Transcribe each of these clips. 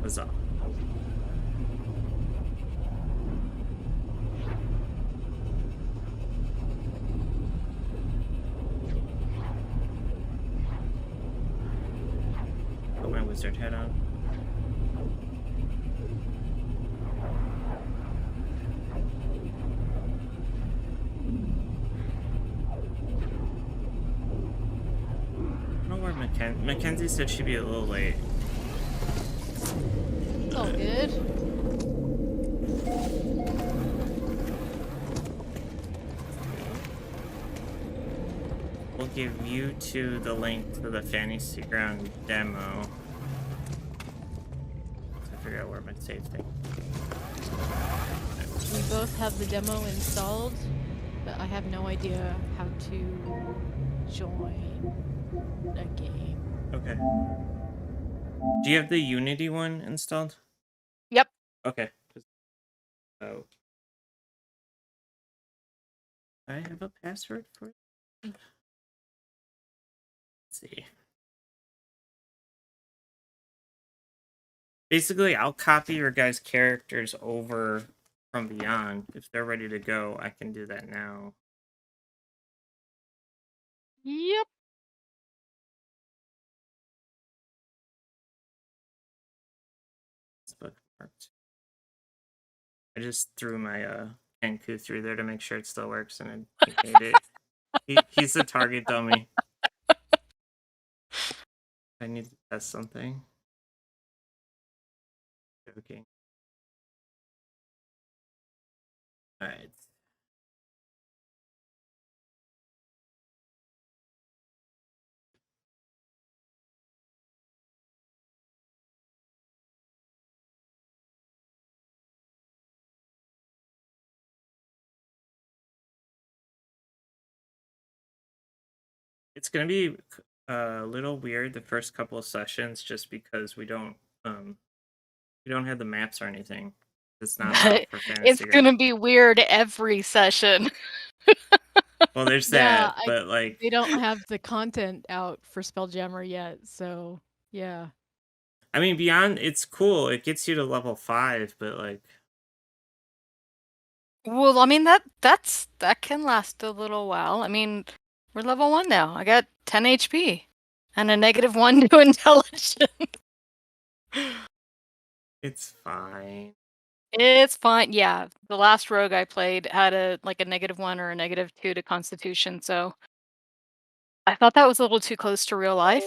That's all. Put my wizard head on. I don't know where Mackenzie said she'd be a little late. It's all good. We'll give you two the link to the Fantasy Ground demo. I figure out where my save thing. We both have the demo installed, but I have no idea how to join a game. Okay. Do you have the Unity one installed? Yep. Okay. Oh. I have a password for it. Let's see. Basically, I'll copy your guys' characters over from Beyond. If they're ready to go, I can do that now. Yep. It's bookmarked. I just threw my Kenku through there to make sure it still works, and he made it. He's the target dummy. I need to test something. Joking. Alright. It's gonna be a little weird the first couple of sessions, just because we don't have the maps or anything. It's not out for fantasy. It's gonna be weird every session. Well, there's Yeah, that, but like they don't have the content out for Spelljammer yet, so yeah. I mean, Beyond, it's cool. It gets you to level 5, but like. Well, I mean that can last a little while. I mean, we're level 1 now. I got 10 HP and a -1 to intelligence. It's fine. It's fine. Yeah, the last rogue I played had a -1 or a -2 to Constitution, so I thought that was a little too close to real life.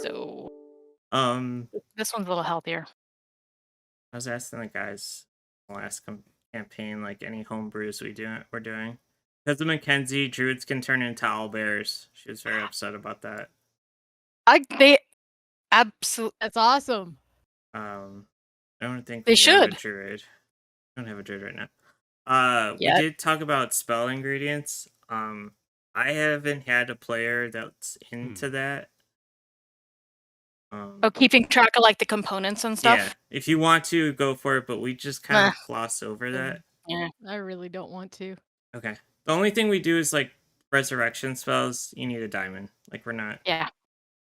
So this one's a little healthier. I was asking the guys in the last campaign, like any homebrews we're doing. Because of Mackenzie, druids can turn into owlbears. She was very upset about that. They absolutely. That's awesome. I don't think they should. Have a druid. I don't have a druid right now. We did talk about spell ingredients. I haven't had a player that's into that. Keeping track of like the components and stuff. Yeah, if you want to, go for it, but we just kind of gloss over that. Yeah, I really don't want to. Okay. The only thing we do is like resurrection spells. You need a diamond. Like we're not. Yeah.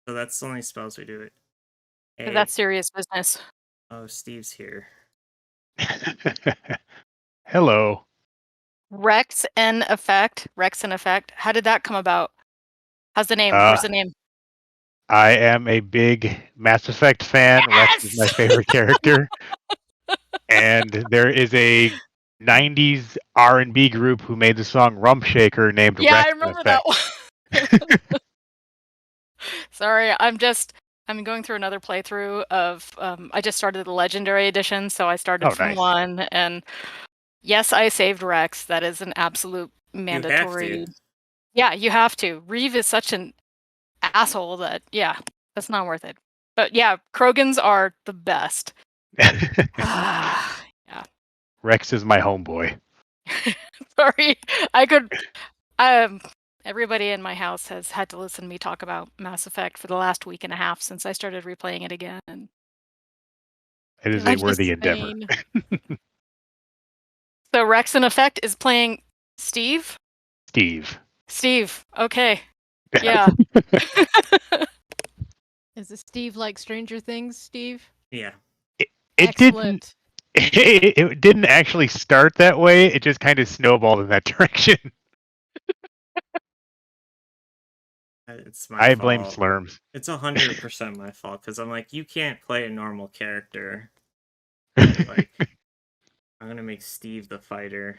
So that's the only spells we do it. Hey. That's serious business. Oh, Steve's here. Hello. Rex in effect. How did that come about? How's the name? Where's the name? I am a big Mass Effect fan. Yes! Rex is my favorite character. And there is a 90s R&B group who made the song Rump Shaker named Rex. Yeah, I remember that one. Sorry, I'm going through another playthrough of I just started the Legendary Edition, so I started from 1, and yes, I saved Rex. That is an absolute mandatory. You have to. Yeah, you have to. Reeve is such an asshole that that's not worth it. But yeah, Krogans are the best. Yeah. Rex is my homeboy. Sorry, everybody in my house has had to listen to me talk about Mass Effect for the last week and a half since I started replaying it again. It is a worthy endeavor. So Rex in effect is playing Steve? Steve. Okay. Yeah. Is it Steve like Stranger Things, Steve? Yeah. Excellent. It didn't actually start that way. It just kind of snowballed in that direction. It's my I fault. blame Slurms. It's 100% my fault because I'm like, you can't play a normal character. Like, I'm gonna make Steve the fighter.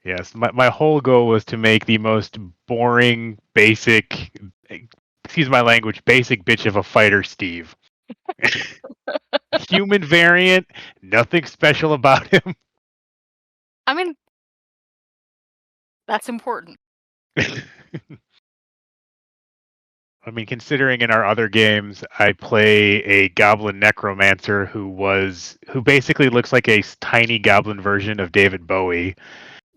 Yes, my whole goal was to make the most boring, basic, excuse my language, basic bitch of a fighter, Steve. Human variant, nothing special about him. I mean, that's important. I mean, considering in our other games, I play a goblin necromancer who basically looks like a tiny goblin version of David Bowie.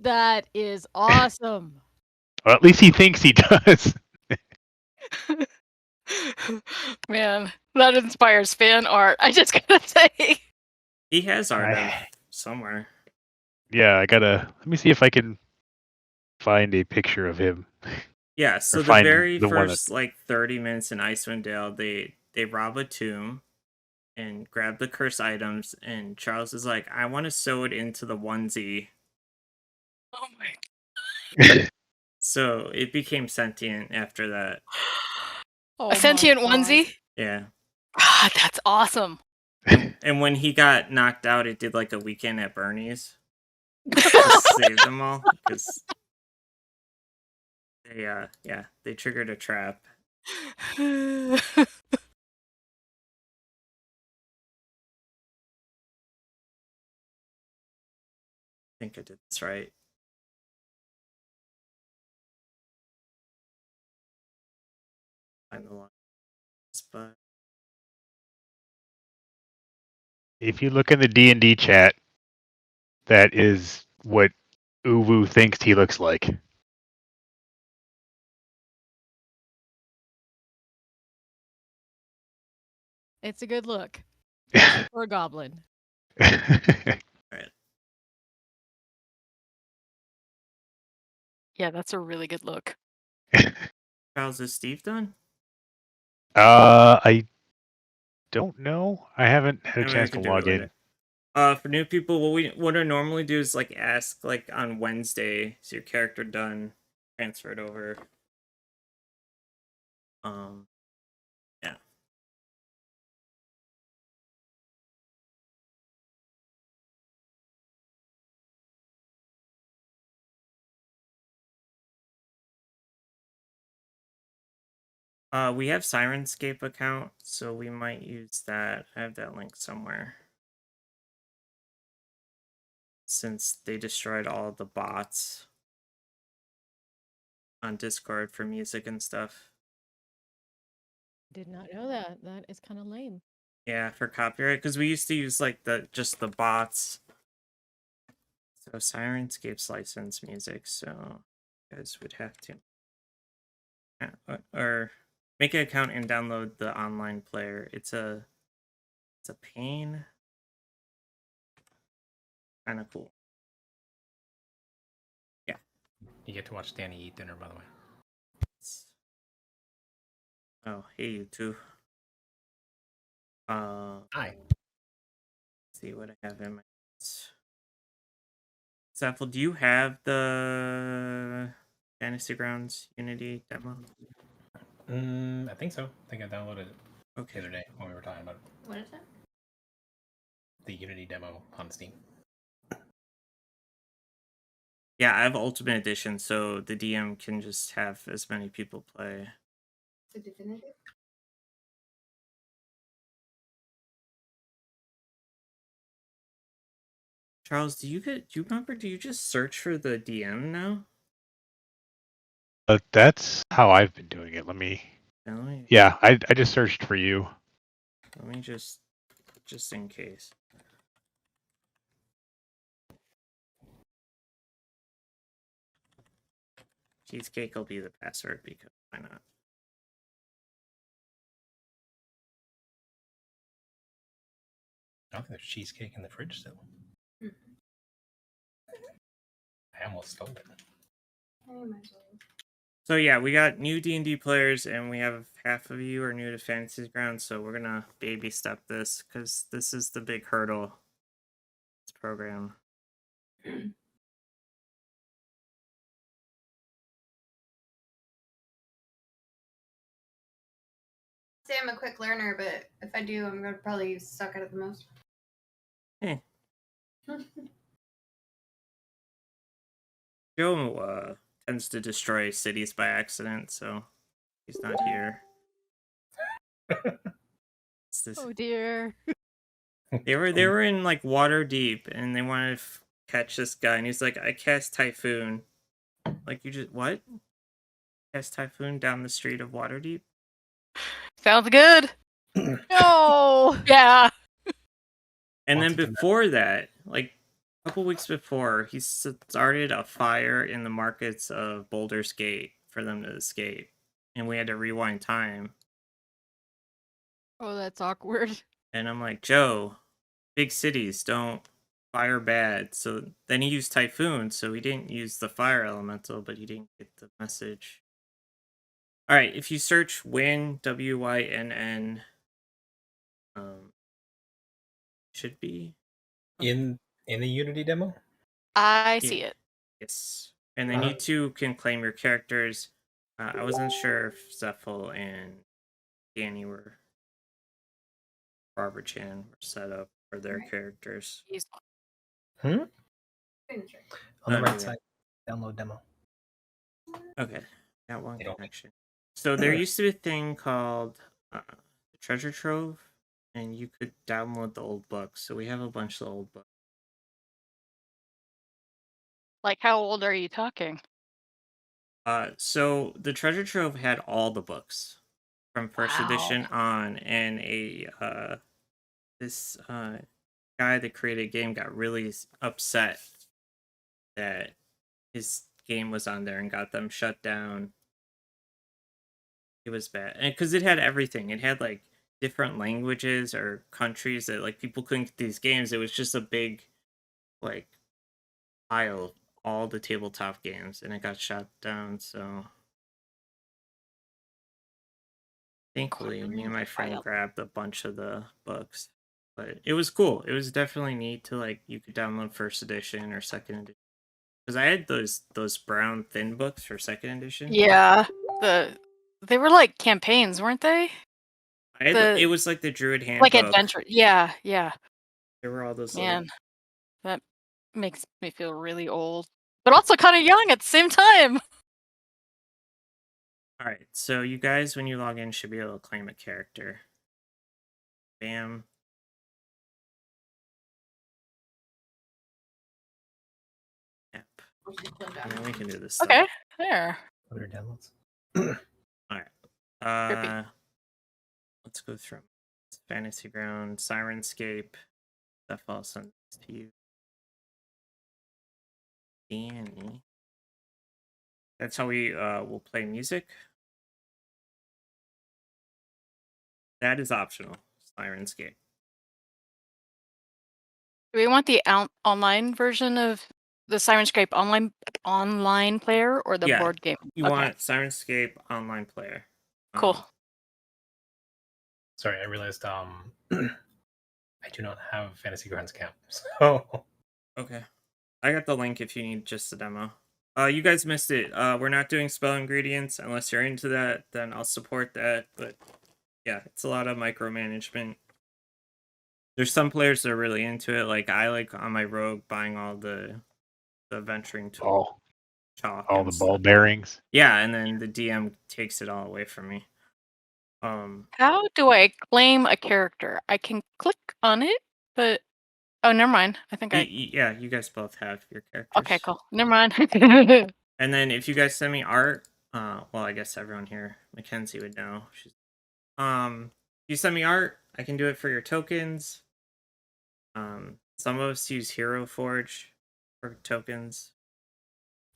That is awesome. Well, at least he thinks he does. Man, that inspires fan art. I just gotta say. He has art of somewhere. Yeah, let me see if I can find a picture of him. Yeah, so the very first like 30 minutes in Icewind Dale, they rob a tomb and grab the cursed items, and Charles is like, I want to sew it into the onesie. Oh my. So it became sentient after that. Oh A sentient onesie? Yeah. God, that's awesome. And when he got knocked out, it did like a weekend at Bernie's. Just save them all because they triggered a trap. I think I did this right. Find the line. But if you look in the D&D chat, that is what Uwu thinks he looks like. It's a good look for a goblin. right. Yeah, that's a really good look. Charles, is Steve done? I don't know. I haven't had a chance to log in. For new people, what I normally do is like ask like on Wednesday, is your character done? Transfer it over. Yeah. We have Sirenscape account, so we might use that. I have that link somewhere. Since they destroyed all the bots on Discord for music and stuff. Did not know that. That is kind of lame. Yeah, for copyright, because we used to use like just the bots. So Sirenscape's license music, so you guys would have to or make an account and download the online player. It's a pain. Kind of cool. Yeah. You get to watch Danny eat dinner, by the way. Oh, hey you two. Hi. See what I have in my Saffel, do you have the Fantasy Grounds Unity demo? I think so. I think I downloaded it the other day when we were talking about it. What is that? The Unity demo on Steam. Yeah, I have Ultimate Edition, so the DM can just have as many people play. The definitive? Charles, do you remember? Do you just search for the DM now? That's how I've been doing it. Yeah, I just searched for you. Let me just in case. Cheesecake will be the password because why not? I think there's cheesecake in the fridge still. I almost stole it. So yeah, we got new D&D players, and we have half of you are new to Fantasy Grounds, so we're gonna baby step this, because this is the big hurdle. This program. Say I'm a quick learner, but if I do, I'm gonna probably suck at it the most. Hey. Joe tends to destroy cities by accident, so he's not here. Oh dear. They were in like water deep, and they wanted to catch this guy, and he's like, "I cast Typhoon." Like, you just what? Cast Typhoon down the street of Waterdeep? Sounds good. No. Yeah. And then before that, like a couple weeks before, he started a fire in the markets of Baldur's Gate for them to escape, and we had to rewind time. Oh, that's awkward. And I'm like, Joe, big cities don't fire bad. So then he used Typhoon, so he didn't use the fire elemental, but he didn't get the message. All right, if you search Wynn, Wynn, should be in the Unity demo. I see it. Yes, and then you two can claim your characters. I wasn't sure if Zephyl and Danny were Barbara Chan were set up for their characters. On the right side, download demo. Okay, got one connection. So there used to be a thing called the Treasure Trove, and you could download the old books. So we have a bunch of old books. Like, how old are you talking? So the Treasure Trove had all the books from first edition on, and this guy that created a game got really upset that his game was on there and got them shut down. It was bad, and because it had everything, it had like different languages or countries that like people couldn't get these games. It was just a big like pile of all the tabletop games, and it got shut down. So thankfully, me and my friend grabbed a bunch of the books, but it was cool. It was definitely neat to like you could download first edition or second edition, because I had those brown thin books for second edition. Yeah, they were like campaigns, weren't they? It was like the Druid Handbook. Like adventure. Yeah. There were all those. Man, that makes me feel really old, but also kind of young at the same time. All right, so you guys, when you log in, should be able to claim a character. Bam. Yep. And then we can do this. Okay, there. What are downloads? All right. Let's go through Fantasy Ground, Sirenscape. That falls on to you, Danny. That's how we will play music. That is optional. Sirenscape. Do we want the online version of the Sirenscape online player or the board game? You want Sirenscape online player. Cool. Sorry, I realized I do not have Fantasy Grounds account. So okay, I got the link if you need just the demo. You guys missed it. We're not doing spell ingredients unless you're into that. Then I'll support that. But yeah, it's a lot of micromanagement. There's some players that are really into it. Like I like on my rogue buying all the venturing tool, chalk, all the ball bearings. Yeah, and then the DM takes it all away from me. How do I claim a character? I can click on it, but oh, never mind. I think yeah, you guys both have your characters. Okay, cool. Never mind. And then if you guys send me art, well, I guess everyone here, Mackenzie would know. You send me art, I can do it for your tokens. Some of us use Hero Forge for tokens.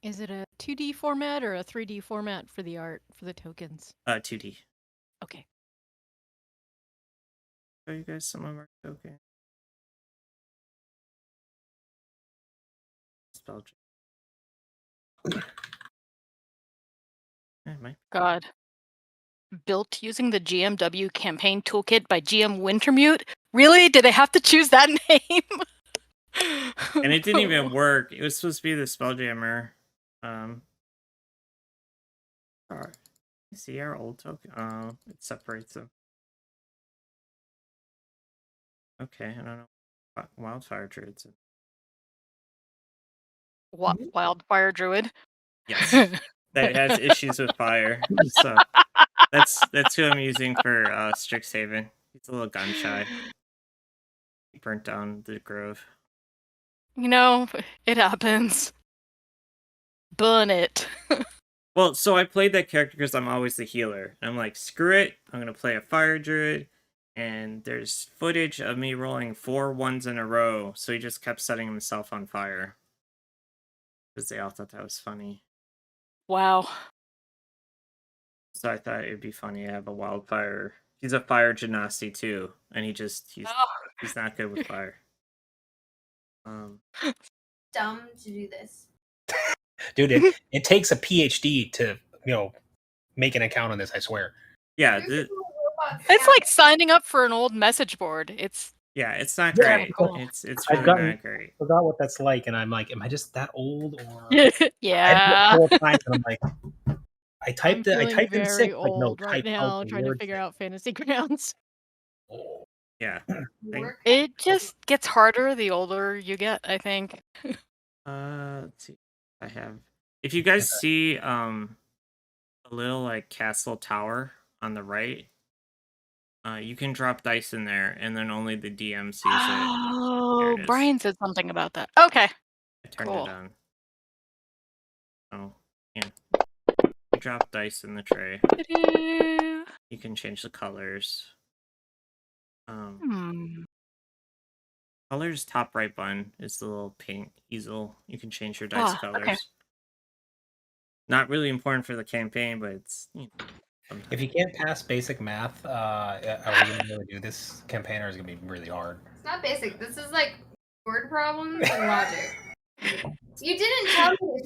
Is it a 2D format or a 3D format for the art for the tokens? 2D. Okay. Show you guys some of our tokens. God. Built using the GMW campaign toolkit by GM Wintermute? Really? Did they have to choose that name? And it didn't even work. It was supposed to be the Spelljammer. See our old token? Oh, it separates them. Okay, I don't know. Wildfire Druids. Wildfire Druid? Yes. That has issues with fire. So that's who I'm using for Strixhaven. He's a little gun shy. He burnt down the grove. You know, it happens. Burn it. Well, so I played that character because I'm always the healer. I'm like, screw it. I'm going to play a fire druid. And there's footage of me rolling 4 1s in a row. So he just kept setting himself on fire. Because they all thought that was funny. Wow. So I thought it'd be funny to have a wildfire. He's a fire genasi too. And he's not good with fire. Dumb to do this. Dude, it takes a PhD to, make an account on this, I swear. Yeah. It's like signing up for an old message board. It's not great. Cool. It's really not great. I forgot what that's like, and I'm like, am I just that old? Or yeah. 4 times, and I'm like, I typed in 6. Old like, no, right now, trying to figure out Fantasy Grounds. Oh. Yeah. It just gets harder the older you get, I think. Let's see. I have. If you guys see a little like castle tower on the right, you can drop dice in there, and then only the DM sees it. Oh, Brian said something about that. Okay. I turned it on. Oh, yeah. You drop dice in the tray. You can change the colors. Colors top right button is the little paint easel. You can change your dice colors. Okay. Not really important for the campaign, but it's if you can't pass basic math, are we gonna be able to do this campaign, or is it gonna be really hard? It's not basic. This is like word problems and logic. You didn't tell me what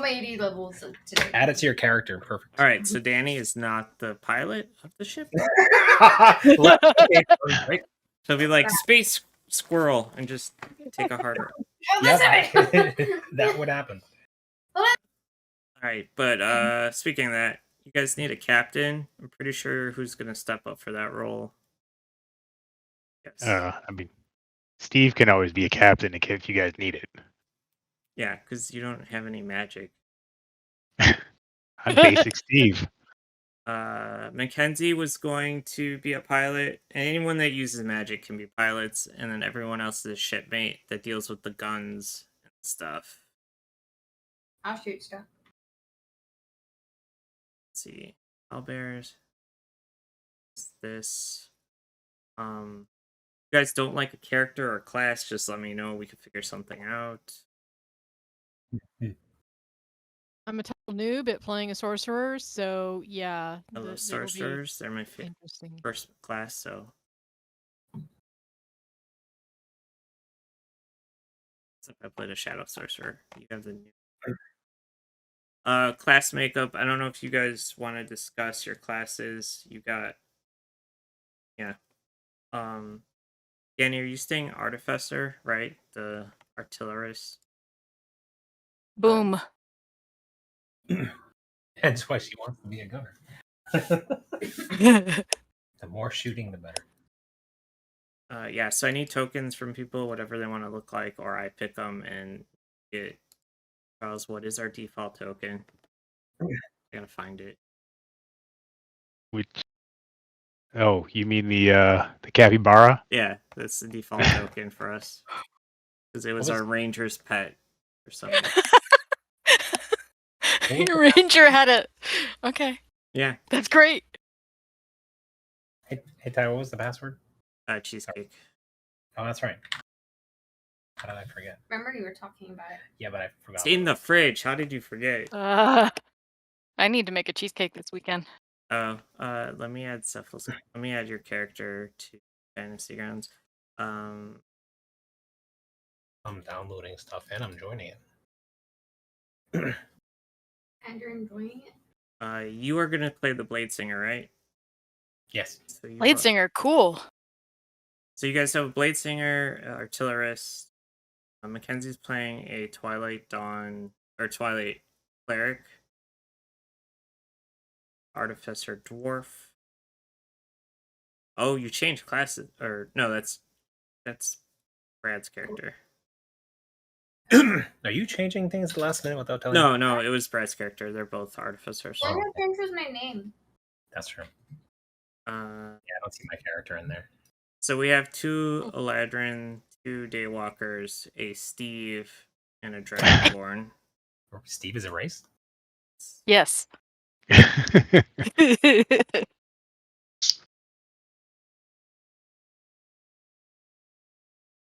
my AD level is today. Add it to your character. Perfect. All right, so Danny is not the pilot of the ship. So be like space squirrel and just take a harder. That would happen. All right, but speaking of that, you guys need a captain. I'm pretty sure who's gonna step up for that role. Yes. I mean, Steve can always be a captain if you guys need it. Yeah, because you don't have any magic. I'm basic Steve. Mackenzie was going to be a pilot, and anyone that uses magic can be pilots, and then everyone else is a shipmate that deals with the guns and stuff. I'll shoot stuff. Let's see. Owlbears. This. You guys don't like a character or class, just let me know. We can figure something out. I'm a total noob at playing a sorcerer, so yeah. I love sorcerers. They're my first class, so. I played a shadow sorcerer. You have the new. Class makeup. I don't know if you guys want to discuss your classes. You got. Yeah. Danny, are you staying artificer, right? The artillerist. Boom. That's why she wants to be a gunner. The more shooting, the better. Yeah, so I need tokens from people, whatever they want to look like, or I pick them and get. Charles, what is our default token? I gotta find it. Which? Oh, you mean the capybara? Yeah, that's the default token for us. Because it was our ranger's pet or something. Your ranger had it. Okay. Yeah. That's great. Hey Ty, what was the password? Cheesecake. Oh, that's right. How did I forget? Remember you were talking about it. Yeah, but I forgot. It's in the fridge. How did you forget? I need to make a cheesecake this weekend. Oh, let me add Cephals. Let me add your character to Fantasy Grounds. I'm downloading stuff and I'm joining it. And you're enjoying it? You are gonna play the Blade Singer, right? Yes. So Blade Singer, cool. So you guys have a Blade Singer, Artillerist. Mackenzie's playing a Twilight Dawn or Twilight Cleric, Artificer Dwarf. Oh, you changed classes, or no? That's Brad's character. Are you changing things at the last minute without telling me? No, it was Brad's character. They're both artificers. Why not change was my name? That's true. Yeah, I don't see my character in there. So we have 2 Eladrin, 2 Daywalkers, a Steve, and a Dragonborn. Steve is erased? Yes.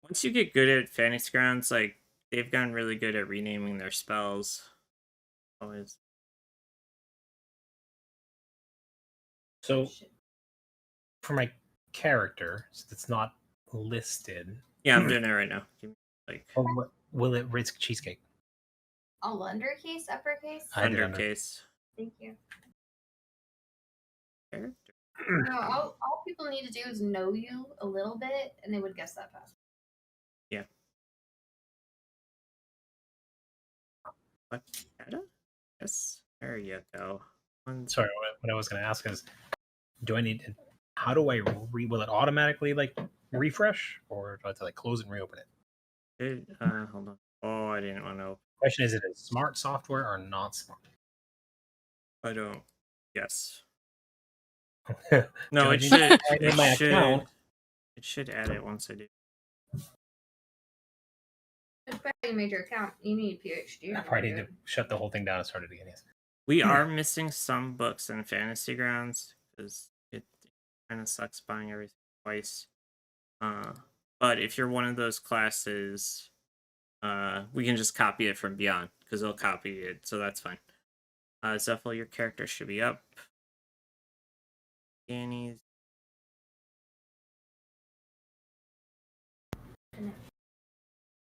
Once you get good at Fantasy Grounds, like, they've gotten really good at renaming their spells. Always. So, for my character, since it's not listed... Yeah, I'm doing it right now. Like, will it risk cheesecake? All undercase, uppercase? Undercase. Thank you. Character. No, all people need to do is know you a little bit, and they would guess that fast. Yeah. What? Yes. There you go. Sorry, what I was going to ask is, do I need? How do I will it automatically like refresh, or do I have to like close and reopen it? Hold on. Oh, I didn't want to. Question is it a smart software or not smart? I don't. Yes. No, it should add it once I do. Especially you made your account, you need a PhD. I probably need to shut the whole thing down and start it again. Yes. We are missing some books in Fantasy Grounds because it kind of sucks buying everything twice. But if you're one of those classes, we can just copy it from Beyond because they'll copy it, so that's fine. Zephyl, your character should be up. Danny's.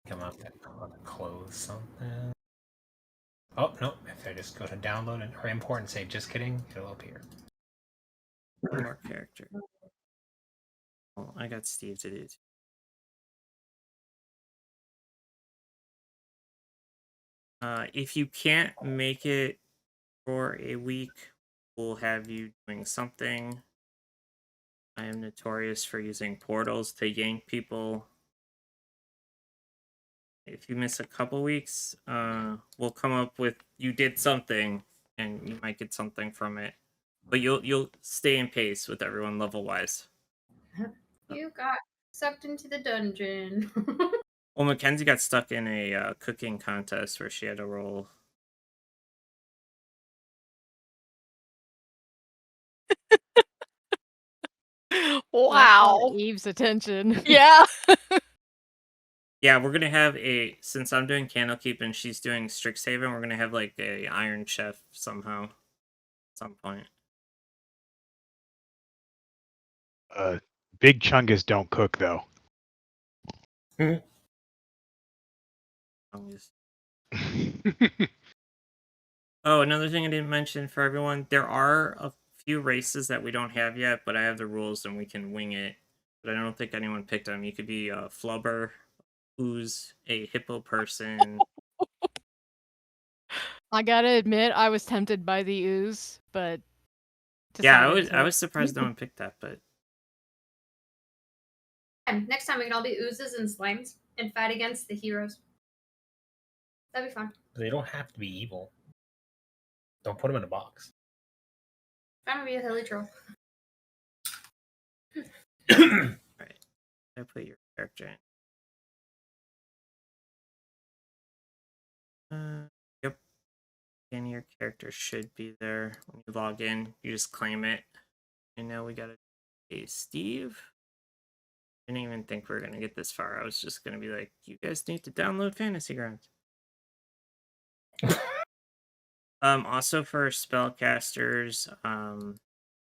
Come up and close something. Oh no! If I just go to download or import and say "just kidding," it'll appear. One more character. Oh, I got Steve to do. If you can't make it for a week, we'll have you doing something. I am notorious for using portals to yank people. If you miss a couple weeks, we'll come up with you did something, and you might get something from it. But you'll stay in pace with everyone level wise. You got sucked into the dungeon. Well, Mackenzie got stuck in a cooking contest where she had to roll. Wow. Eve's attention. Yeah. Yeah, we're gonna have since I'm doing Candlekeep and she's doing Strixhaven, we're gonna have like a Iron Chef somehow, at some point. Big Chungus don't cook though. Oh, another thing I didn't mention for everyone, there are a few races that we don't have yet, but I have the rules and we can wing it. But I don't think anyone picked them. You could be a flubber, ooze, a hippo person. I gotta admit, I was tempted by the ooze, but yeah, I was surprised no one picked that. But next time we can all be oozes and slimes and fight against the heroes. That'd be fun. They don't have to be evil. Don't put them in a box. I'm gonna be a hilly troll. Alright. I put your character in. Yep. And your character should be there. When you log in, you just claim it. And now we got a Steve. I didn't even think we were gonna get this far. I was just gonna be like, you guys need to download Fantasy Grounds. Also for spellcasters,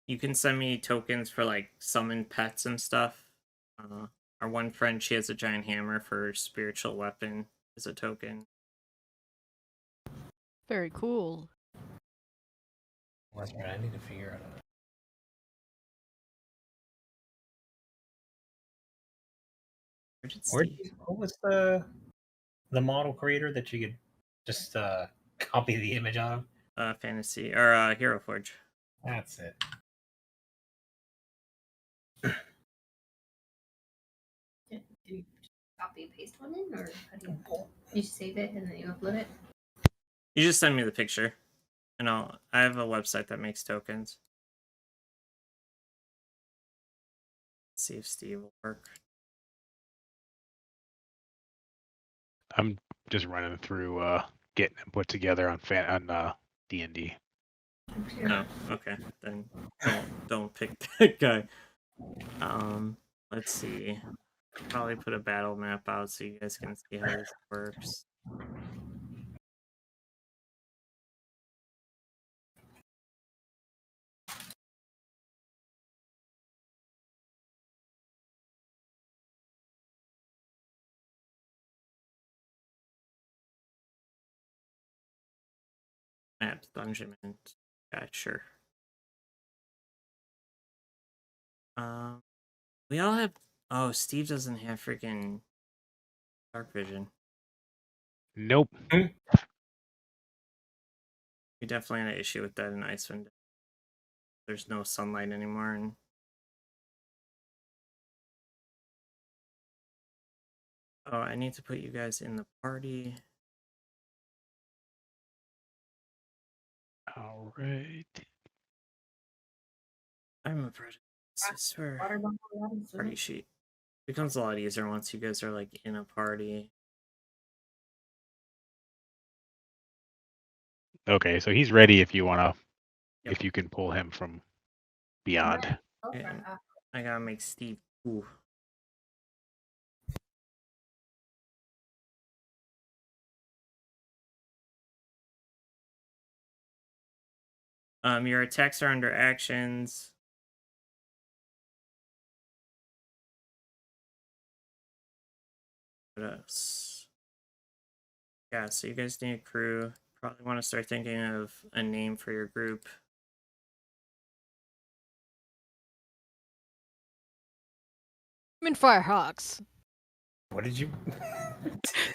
you can send me tokens for like summon pets and stuff. Our one friend, she has a giant hammer for spiritual weapon as a token. Very cool. That's right. I need to figure out. What was the model creator that you could just copy the image of? Fantasy or Hero Forge. That's it. Do you copy and paste one in, or how do you save it and then you upload it? You just send me the picture, and I have a website that makes tokens. Let's see if Steve will work. I'm just running through getting them put together on D&D. Oh, okay. Then don't pick that guy. Let's see. Probably put a battle map out so you guys can see how this works. Map dungeon. Yeah, sure. We all have. Oh, Steve doesn't have freaking dark vision. Nope. We definitely had an issue with that in Icewind. There's no sunlight anymore, and oh, I need to put you guys in the party. All right. I'm a project. I swear. Party sheet becomes a lot easier once you guys are like in a party. Okay, so he's ready if you wanna, if you can pull him from beyond. Okay, I gotta make Steve. Ooh. Your attacks are under actions. What else? Yeah, so you guys need a crew. Probably want to start thinking of a name for your group. Screaming Firehawks. What did you?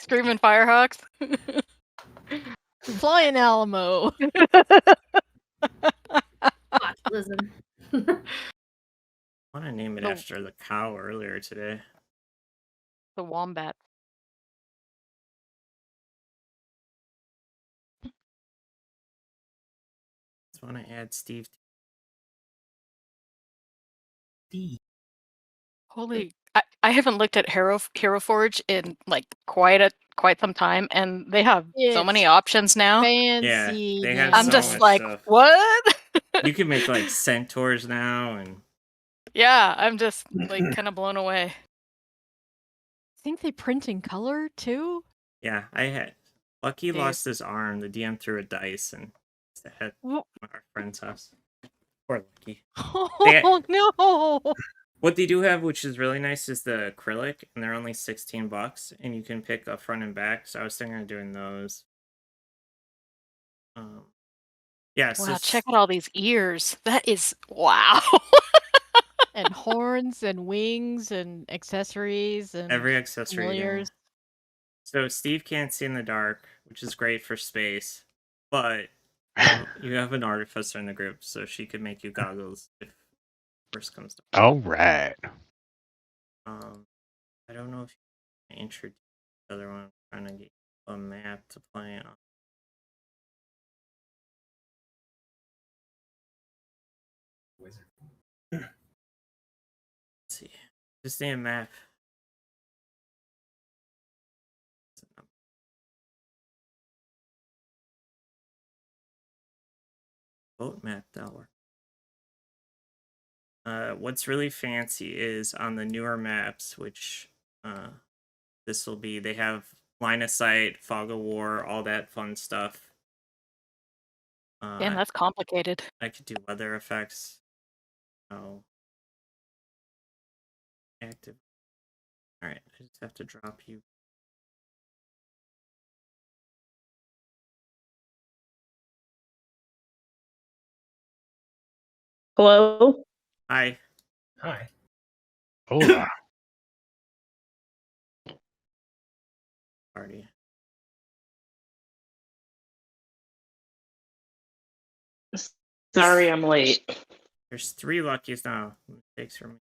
Screaming Firehawks. Flying Alamo. Listen. I want to name it after the cow earlier today. The wombat. Just want to add Steve. Holy! I haven't looked at Hero Forge in like quite some time, and they have so many options now. Fancy. Yeah, they have I'm so just much like, stuff. what? You can make like centaurs now, and yeah, I'm just like kind of blown away. I think they print in color too. Yeah, I had Lucky lost his arm. The DM threw a dice and it's at our friend's house. Poor Lucky. Oh no! What they do have, which is really nice, is the acrylic, and they're only $16, and you can pick a front and back. So I was thinking of doing those. Yeah. Wow! Check out all these ears. That is wow. And horns and wings and accessories and every accessory. Familiars. So Steve can't see in the dark, which is great for space, but you have an artificer in the group, so she could make you goggles if worst comes to. All right. I don't know if you can introduce the other one. I'm trying to get a map to play on. Wizard. Let's see. Just need a map. Boat map, that'll work. What's really fancy is on the newer maps, which this will be, they have line of sight, fog of war, all that fun stuff. Damn, that's complicated. I could do weather effects. Oh. Active. Alright, I just have to drop you. Hello? Hi. Hi. Hola. Party. Sorry I'm late. There's 3 luckies now. Mistakes from me.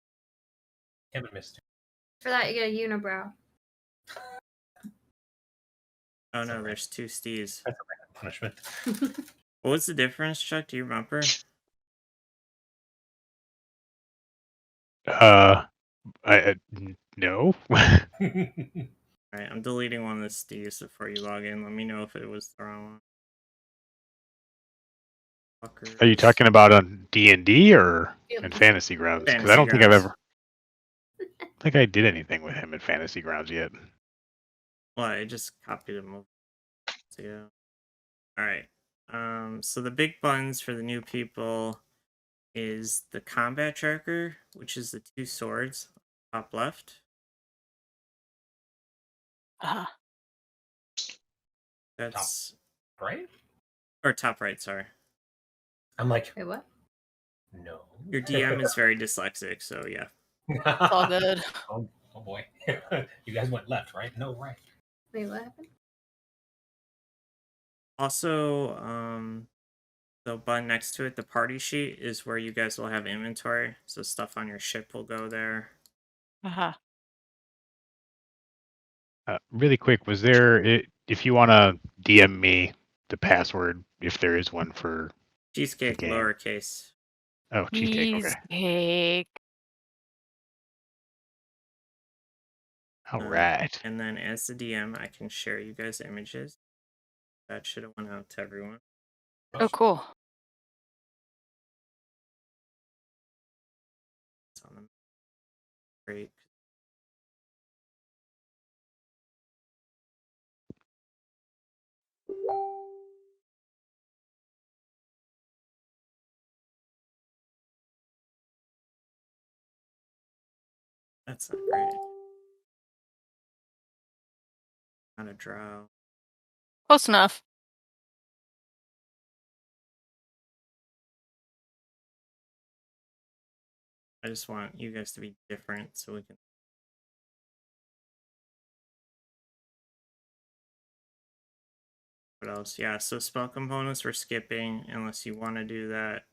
Haven't missed it. For that, you get a unibrow. Oh no, there's 2 Steves. That's a random punishment. What was the difference, Chuck? Do you remember? No. Alright, I'm deleting one of the Steves before you log in. Let me know if it was the wrong one. Are you talking about on D&D or Yep. in Fantasy Grounds? Because Fantasy I don't think I've Grounds. ever. I think I did anything with him in Fantasy Grounds yet. Well, I just copied him over. So yeah. Alright. So the big buttons for the new people is the combat tracker, which is the 2 swords top left. That's top right? Or top right, sorry. I'm like, Wait, what? no. Your DM is very dyslexic, so yeah. It's all good. Oh boy. You guys went left, right? No, right. Wait, what happened? Also, the button next to it, the party sheet, is where you guys will have inventory. So stuff on your ship will go there. Really quick, was there, if you want to DM me the password, if there is one for Cheesecake, the game. lowercase. Oh, cheesecake, okay. Cheesecake. All right. And then as the DM, I can share you guys images. That should have went out to everyone. Oh, cool. It's on them. Great. That's not great. Not a draw. Close enough. I just want you guys to be different so we can. What else? Yeah, so spell components we're skipping unless you want to do that.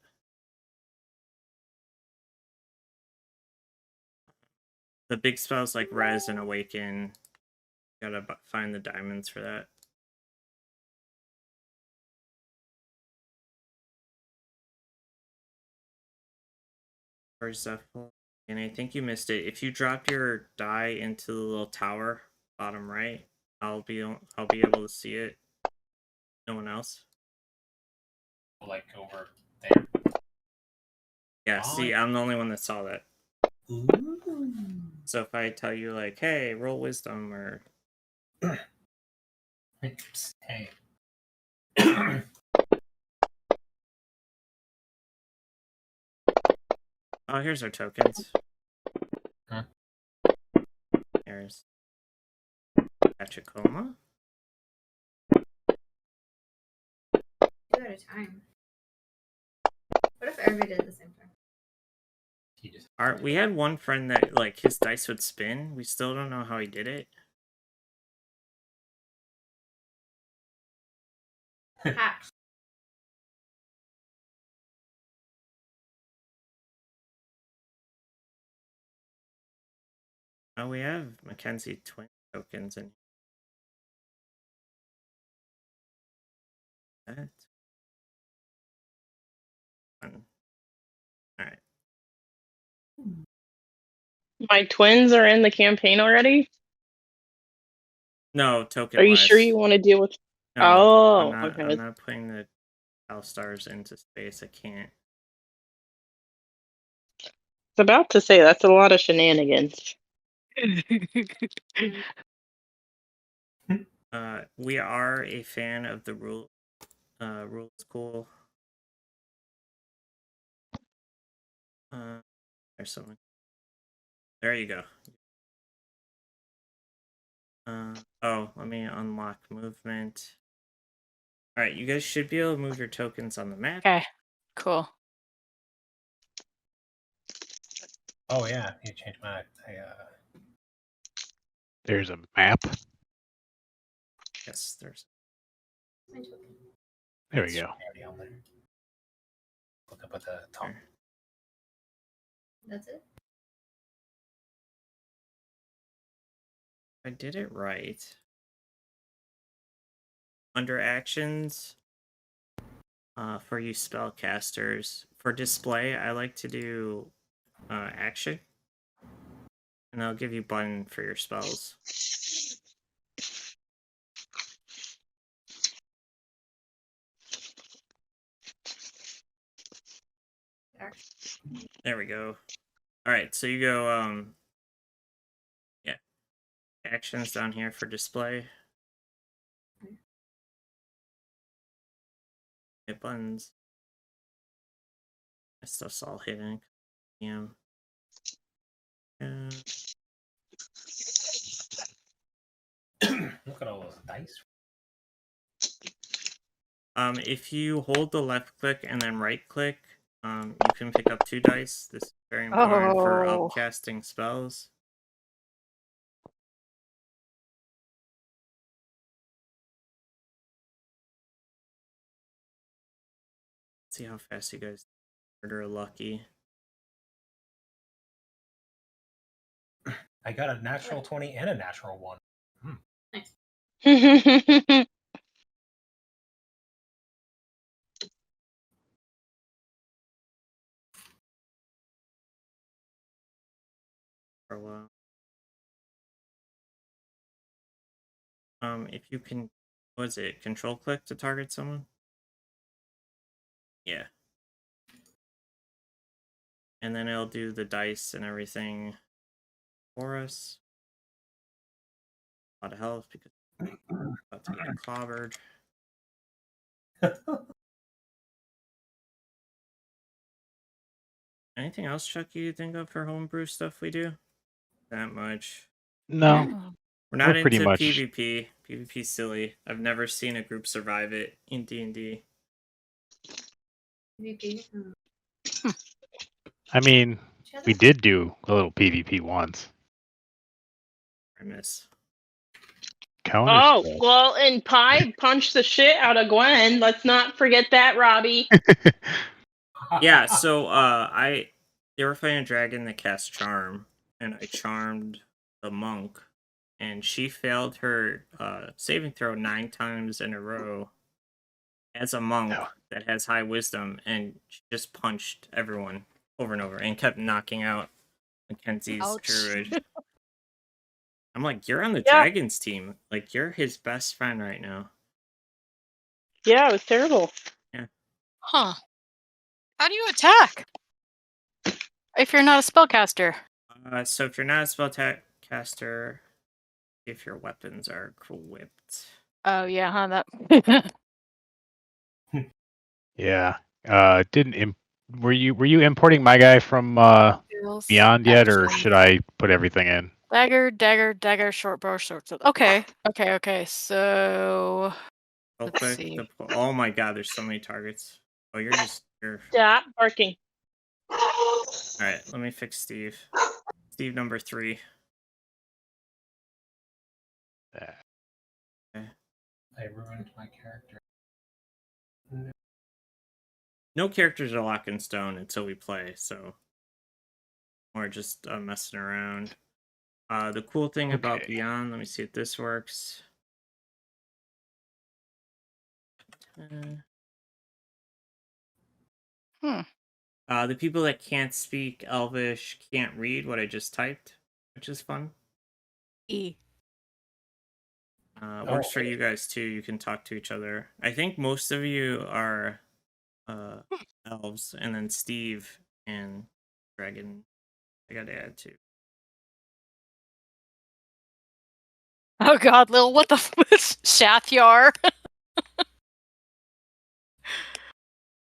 The big spells like Res and Awaken, gotta find the diamonds for that. Where's Zephyr? And I think you missed it. If you drop your die into the little tower, bottom right, I'll be able to see it. No one else. Like over there. Yeah, see, I'm the only one that saw that. Ooh. So if I tell you like, hey, roll wisdom or Hey. oh, here's our tokens. Huh? Here's Tachikoma. 2 at a time. What if everybody did it at the same time? We had one friend that like his dice would spin. We still don't know how he did it. Hacks. Oh, we have Mackenzie twin tokens in that. Fun. All right. My twins are in the campaign already? No, token. Are you sure you want to deal with? No, okay. I'm not putting the Al stars into space. I can't. I was about to say that's a lot of shenanigans. We are a fan of the rule school. There's someone. There you go. Oh, let me unlock movement. All right, you guys should be able to move your tokens on the map. Okay, cool. Oh yeah, you changed my. There's a map. Yes, there's. There we go. Look up at the top. That's it. I did it right. Under actions, for you spellcasters, for display, I like to do action, and I'll give you button for your spells. There we go. All right, so you go yeah, actions down here for display. Hit buttons. That stuff's all hidden. Yeah. Look at all those dice. If you hold the left click and then right click, you can pick up 2 dice. This is very important for upcasting spells. Let's see how fast you guys are lucky. I got a natural 20 and a natural 1. Nice. For a while. If you can, what is it? Control click to target someone? Yeah. And then it'll do the dice and everything for us. A lot of health because I'm about to get clobbered. Anything else, Chuck, you think of for homebrew stuff we do? That much. No. We're not pretty into much. PvP. PvP's silly. I've never seen a group survive it in D&D. PvP. I mean, we did do a little PvP once. I miss. Oh, well, and Pi punched the shit out of Gwen. Let's not forget that, Robbie. Yeah, so they were fighting a dragon that cast Charm, and I charmed the monk, and she failed her saving throw 9 times in a row as a monk that has high wisdom, and she just punched everyone over and over and kept knocking out Mackenzie's druid. I'm like, you're on the Dragons team. Like, you're his best friend right now. Yeah, it was terrible. Yeah. Huh. How do you attack? If you're not a spellcaster. So if you're not a spellcaster, if your weapons are equipped. Oh yeah, huh? That. Yeah. Were you importing my guy from Beyond yet, or should I put everything in? Dagger, short bow, short sword. Okay. So let's see. Oh my god, there's so many targets. Oh, you're Stop barking. All right, let me fix Steve. Steve number 3. Okay. I ruined my character. No characters are locked in stone until we play, so we're just messing around. The cool thing about Beyond, let me see if this works. The people that can't speak Elvish can't read what I just typed, which is fun. Works for you guys too. You can talk to each other. I think most of you are elves, and then Steve and Dragon. I gotta add too. Oh god, Lil, what the Shathyar?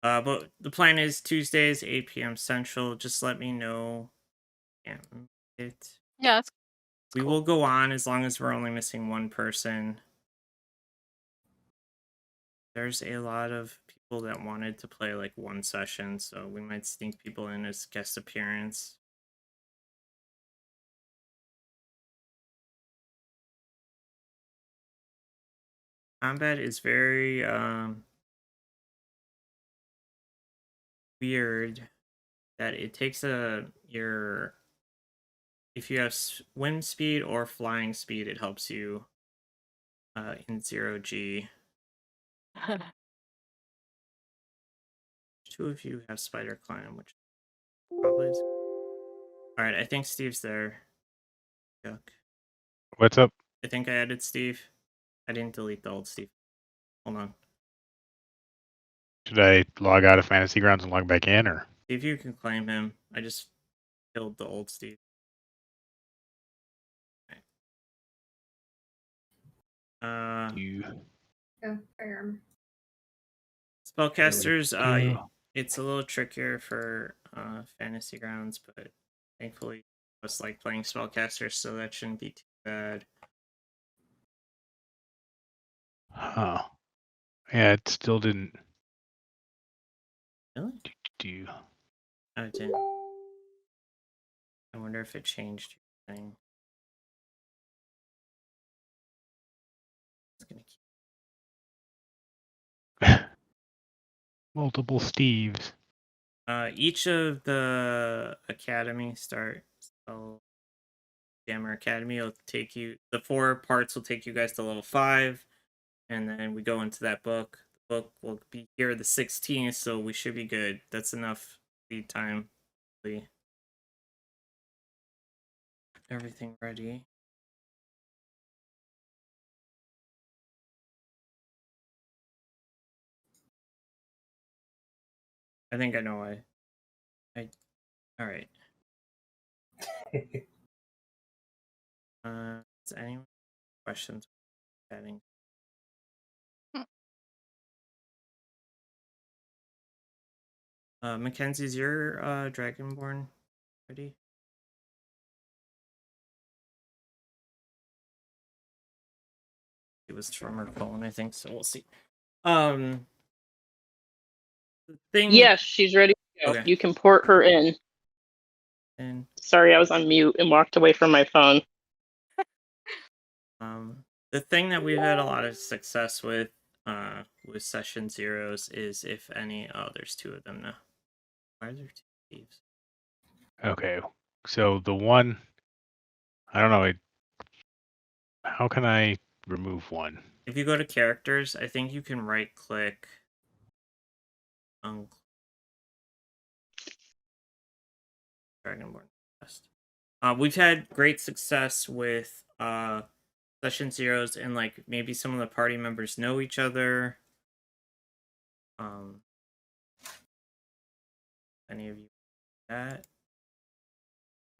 But the plan is Tuesdays, 8 p.m. Central. Just let me know. Yeah, we will go on as long as we're only missing one person. There's a lot of people that wanted to play like one session, so we might sneak people in as guest appearance. combat is very weird. That it takes your if you have swim speed or flying speed, it helps you in 0G. Two of you have spider climb, which probably is. All right, I think Steve's there. Yuck. What's up? I think I added Steve. I didn't delete the old Steve. Hold on. Should I log out of Fantasy Grounds and log back in, or? See if you can claim him. I just killed the old Steve. You. Oh, firearm. Spellcasters, it's a little trickier for Fantasy Grounds, but thankfully it's like playing Spellcasters, so that shouldn't be too bad. Huh. Yeah, it still didn't. Really? Do. Oh, it didn't. I wonder if it changed your thing. It's gonna keep... Multiple Steves. Each of the Academy Spelljammer Academy will take you. The 4 parts will take you guys to level 5, and then we go into that book. The book will be here the 16th, so we should be good. That's enough lead time. Everything ready. I think I know why. All right. Is anyone questions? Adding. Mackenzie's your Dragonborn ready? It was from her phone, I think, so we'll see. Yes, she's ready to go. Okay. You can port her in. And sorry, I was on mute and walked away from my phone. The thing that we've had a lot of success with session zeros is if any. Oh, there's 2 of them now. Why are there 2 thieves? Okay, so the one, I don't know. How can I remove one? If you go to characters, I think you can right click on Dragonborn Quest. We've had great success with session zeros, and like maybe some of the party members know each other. Any of you that?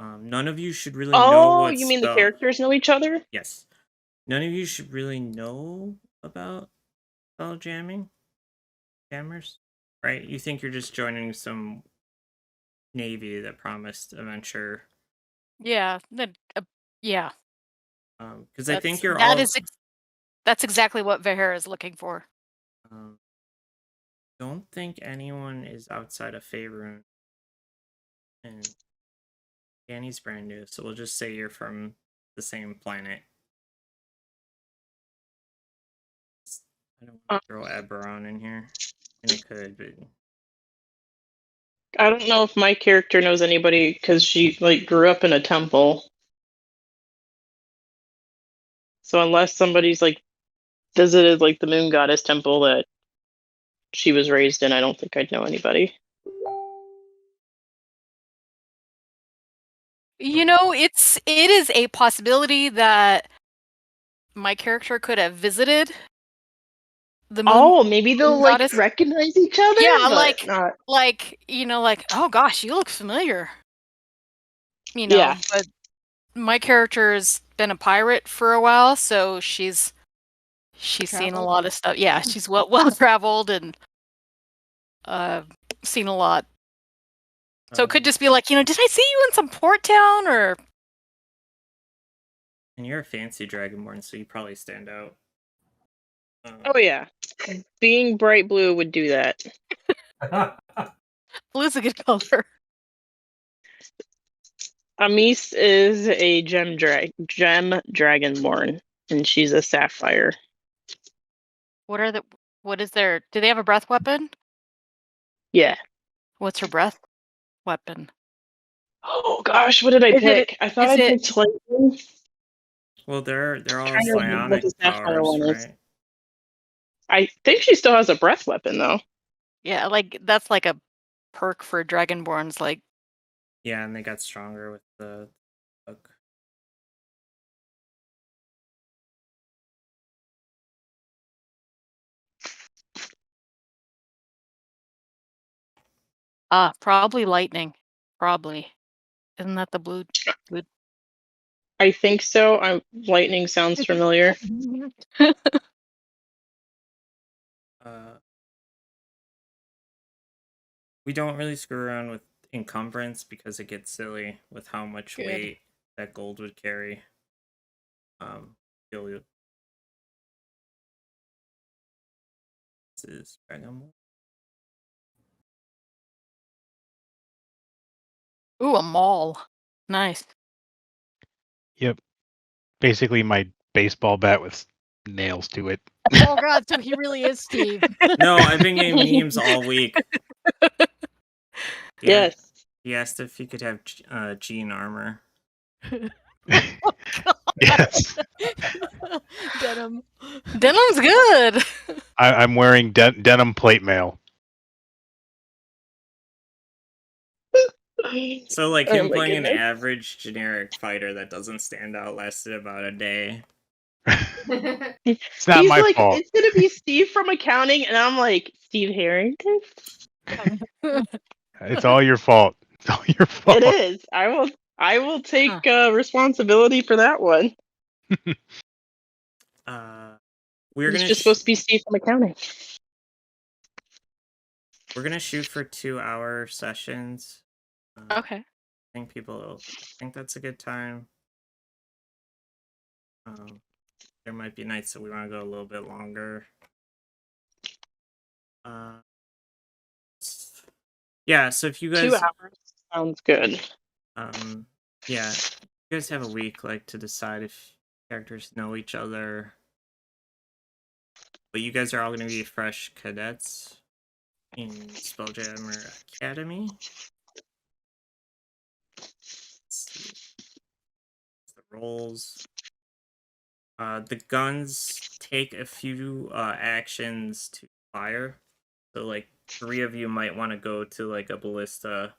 None of you should really know what. Oh, you mean the characters know each other? Yes. None of you should really know about jammers, right? You think you're just joining some navy that promised adventure. Yeah. Yeah. Because I think you're all. That's exactly what Vahera is looking for. Don't think anyone is outside of Faerun. And Danny's brand new, so we'll just say you're from the same planet. I don't want to throw Eberron in here. And I could, but I don't know if my character knows anybody because she like grew up in a temple. So unless somebody's like visited like the moon goddess temple that she was raised in, I don't think I'd know anybody. You know, it is a possibility that my character could have visited the moon. Oh, maybe they'll like recognize each other. Yeah, like you know, like, oh gosh, you look familiar. You know, yeah. But my character's been a pirate for a while, so she's seen a lot of stuff. Yeah, she's well traveled and seen a lot. So it could just be like, you know, did I see you in some port town or? And you're a fancy Dragonborn, so you probably stand out. Oh yeah, being bright blue would do that. Blue's a good color. Amis is a gem dragonborn, and she's a sapphire. What is their? Do they have a breath weapon? Yeah. What's her breath weapon? Oh gosh, what did I pick? I thought I picked lightning. Well, they're all Trying to remember what psionic the Sapphire powers, one is. right? I think she still has a breath weapon though. Yeah, like that's like a perk for Dragonborns. Like, Yeah, and they got stronger with the book. probably lightning. Probably. Isn't that the blue? I think so. Lightning sounds familiar. We don't really screw around with encumbrance because it gets silly with how much weight that gold would carry. This is Dragon. Ooh, a maul. Nice. Yep. Basically my baseball bat with nails to it. Oh god, so he really is Steve. No, I've been getting memes all week. Yeah, Yes. he asked if he could have jean armor. Oh, yes. Denim. Denim's good. I'm wearing denim plate mail. So, like, him playing an average generic fighter that doesn't stand out lasted about a day. It's not my like, fault. It's gonna be Steve from accounting, and I'm like, Steve Harrington? It's all your fault. It's all your fault. It is. I will take responsibility for that one. It's just supposed to be Steve from accounting. We're gonna shoot for 2-hour sessions. Okay. I think people think that's a good time. There might be nights that we want to go a little bit longer. Yeah, so if you guys 2 hours sounds good. Yeah, you guys have a week like to decide if characters know each other. But you guys are all going to be fresh cadets in Spelljammer Academy. Let's see. The roles. The guns take a few actions to fire. So, like, 3 of you might want to go to, like, a ballista.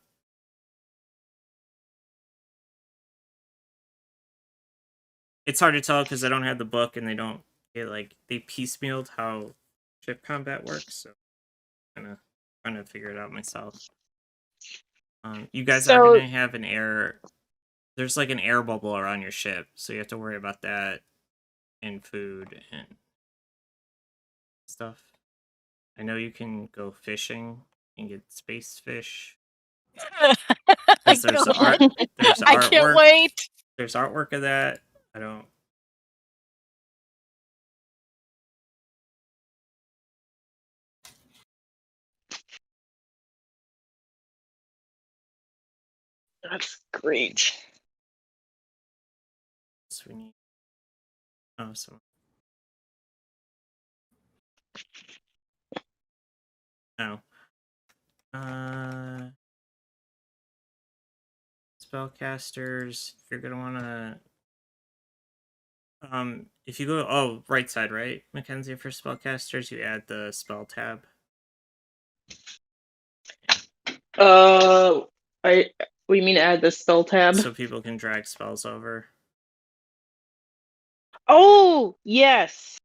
It's hard to tell because I don't have the book and they piecemealed how ship combat works. So, kind of trying to figure it out myself. You guys are going to have an air... There's, like, an air bubble around your ship, so you have to worry about that and food and stuff. I know you can go fishing and get space fish. There's artwork. I can't wait. There's artwork of that. I don't... That's great. So we need... Oh, so... Oh. Spellcasters, you're gonna wanna... if you go... right side, right? Mackenzie, for spellcasters, you add the spell tab. We mean add the spell tab? So people can drag spells over. Oh, yes!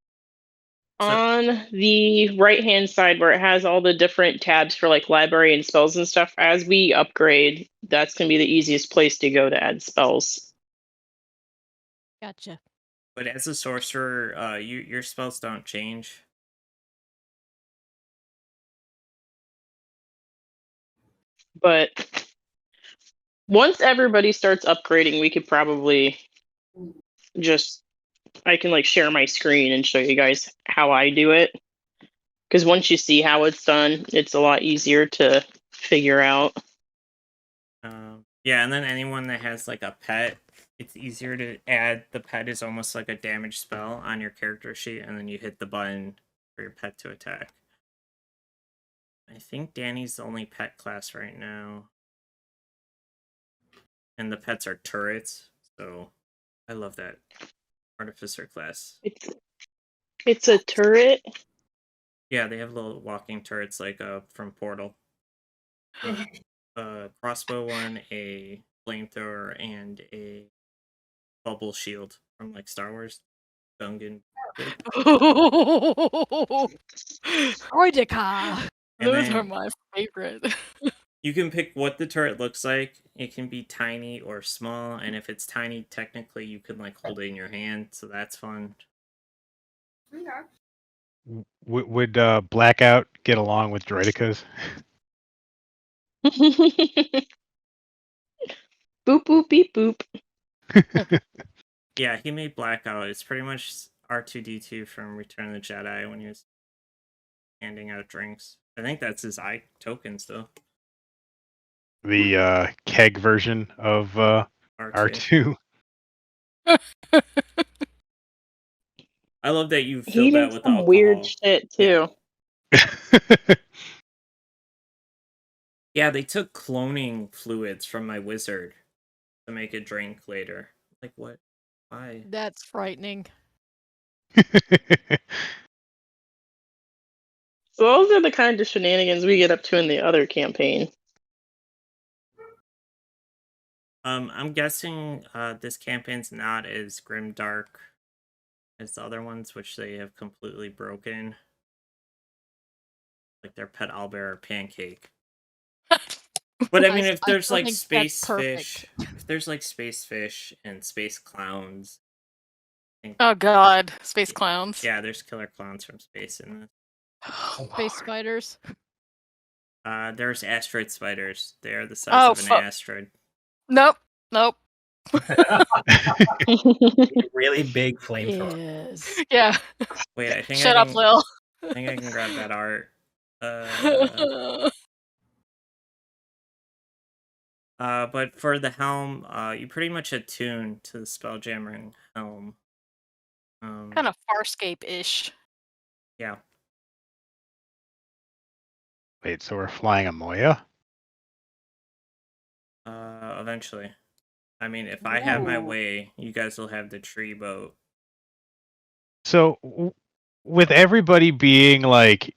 On the right-hand side where it has all the different tabs for, like, library and spells and stuff, as we upgrade, that's going to be the easiest place to go to add spells. Gotcha. But as a sorcerer, your spells don't change. But once everybody starts upgrading, we could probably just... I can, like, share my screen and show you guys how I do it. Because once you see how it's done, it's a lot easier to figure out. Yeah, and then anyone that has, like, a pet, it's easier to add. The pet is almost like a damage spell on your character sheet, and then you hit the button for your pet to attack. I think Danny's the only pet class right now. And the pets are turrets, so I love that artificer class. It's a turret? Yeah, they have little walking turrets like from Portal. Crossbow one, a flamethrower, and a bubble shield from like Star Wars. Gungan. Roidika! Those are my favorite. You can pick what the turret looks like. It can be tiny or small, and if it's tiny, technically you can like hold it in your hand, so that's fun. Okay. Would Blackout get along with droidekas? Boop boop beep boop. Yeah, he made Blackout. It's pretty much R2-D2 from Return of the Jedi when he was handing out drinks. I think that's his eye token still. The keg version of R2. I love that you He filled that did with some alcohol. weird shit too. Yeah, they took cloning fluids from my wizard to make a drink later. Like, what? Why? That's frightening. So those are the kind of shenanigans we get up to in the other campaign. I'm guessing this campaign's not as grimdark as the other ones, which they have completely broken. Like their pet owlbear or pancake. But I mean, if there's like space fish, if there's like space fish and space clowns. Oh god, space clowns. Yeah, there's killer clowns from space in this. Space spiders. There's asteroid spiders. They are the size of an asteroid. Nope. Really big flamethrower. Yes. Yeah. Wait, I think Shut up, Lil. I think I can grab that art. But for the helm, you pretty much attune to the Spelljammer helm. Kind of Farscape-ish. Yeah. Wait, so we're flying a Moya? Eventually. I mean, if I have my way, you guys will have the tree boat. So, with everybody being like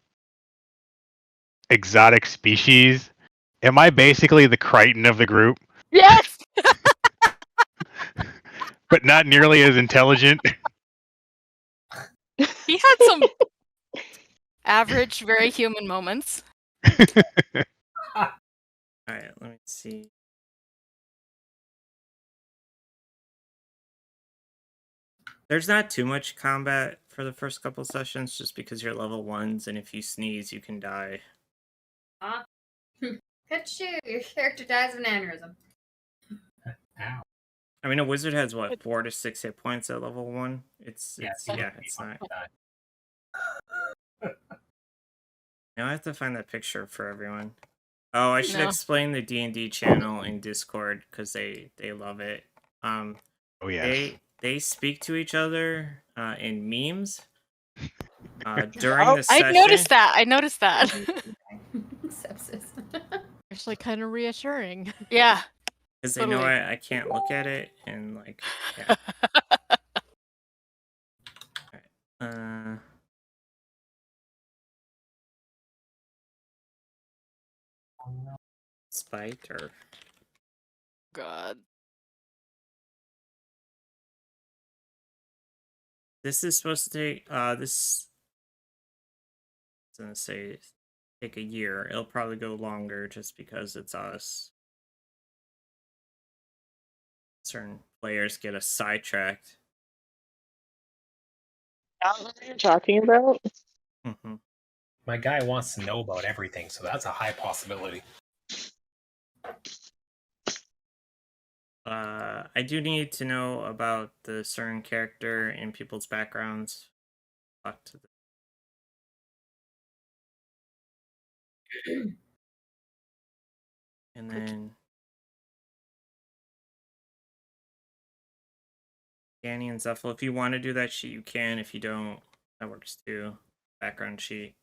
exotic species, am I basically the Crichton of the group? Yes! But not nearly as intelligent? He had some average, very human moments. Alright, let me see. There's not too much combat for the first couple sessions, just because you're level 1s, and if you sneeze, you can die. Achoo, your character dies of an aneurysm. Ow. I mean, a wizard has, what, 4 to 6 hit points at level 1? It's not. Now I have to find that picture for everyone. Oh, I should explain the D&D channel in Discord, because they love it. Oh, yeah. They speak to each other in memes during the session. I noticed that. Sepsis. Actually, kind of reassuring. Yeah. Because they know I can't look at it, and like, yeah. Alright. Spite or God. This is supposed to take this. I was gonna say take a year. It'll probably go longer just because it's us. Certain players get us sidetracked. What are you talking about? Mm-hmm. My guy wants to know about everything, so that's a high possibility. I do need to know about the certain character and people's backgrounds. Talk to them. And then Danny and Zephyl, if you want to do that shit, you can. If you don't, that works too. background sheet.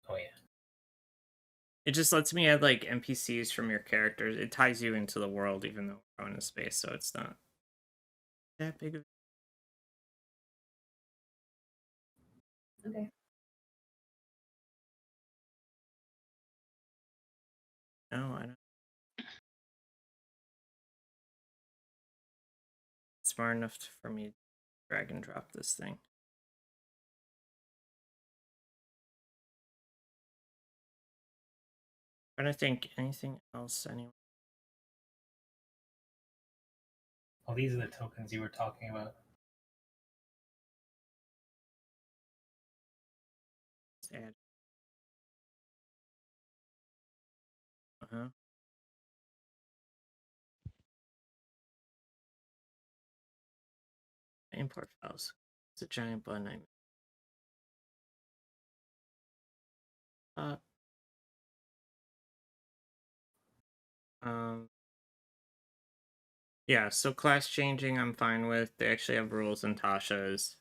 Oh yeah. It just lets me add like NPCs from your characters. It ties you into the world, even though we're going to space, so it's not that big of. Okay. No, I don't. Smart enough for me to drag and drop this thing. I'm trying to think anything else anyway. Well, these are the tokens you were talking about. Let's add. Uh-huh. Import files. It's a giant button. Yeah, so class changing I'm fine with. They actually have rules in Tasha's.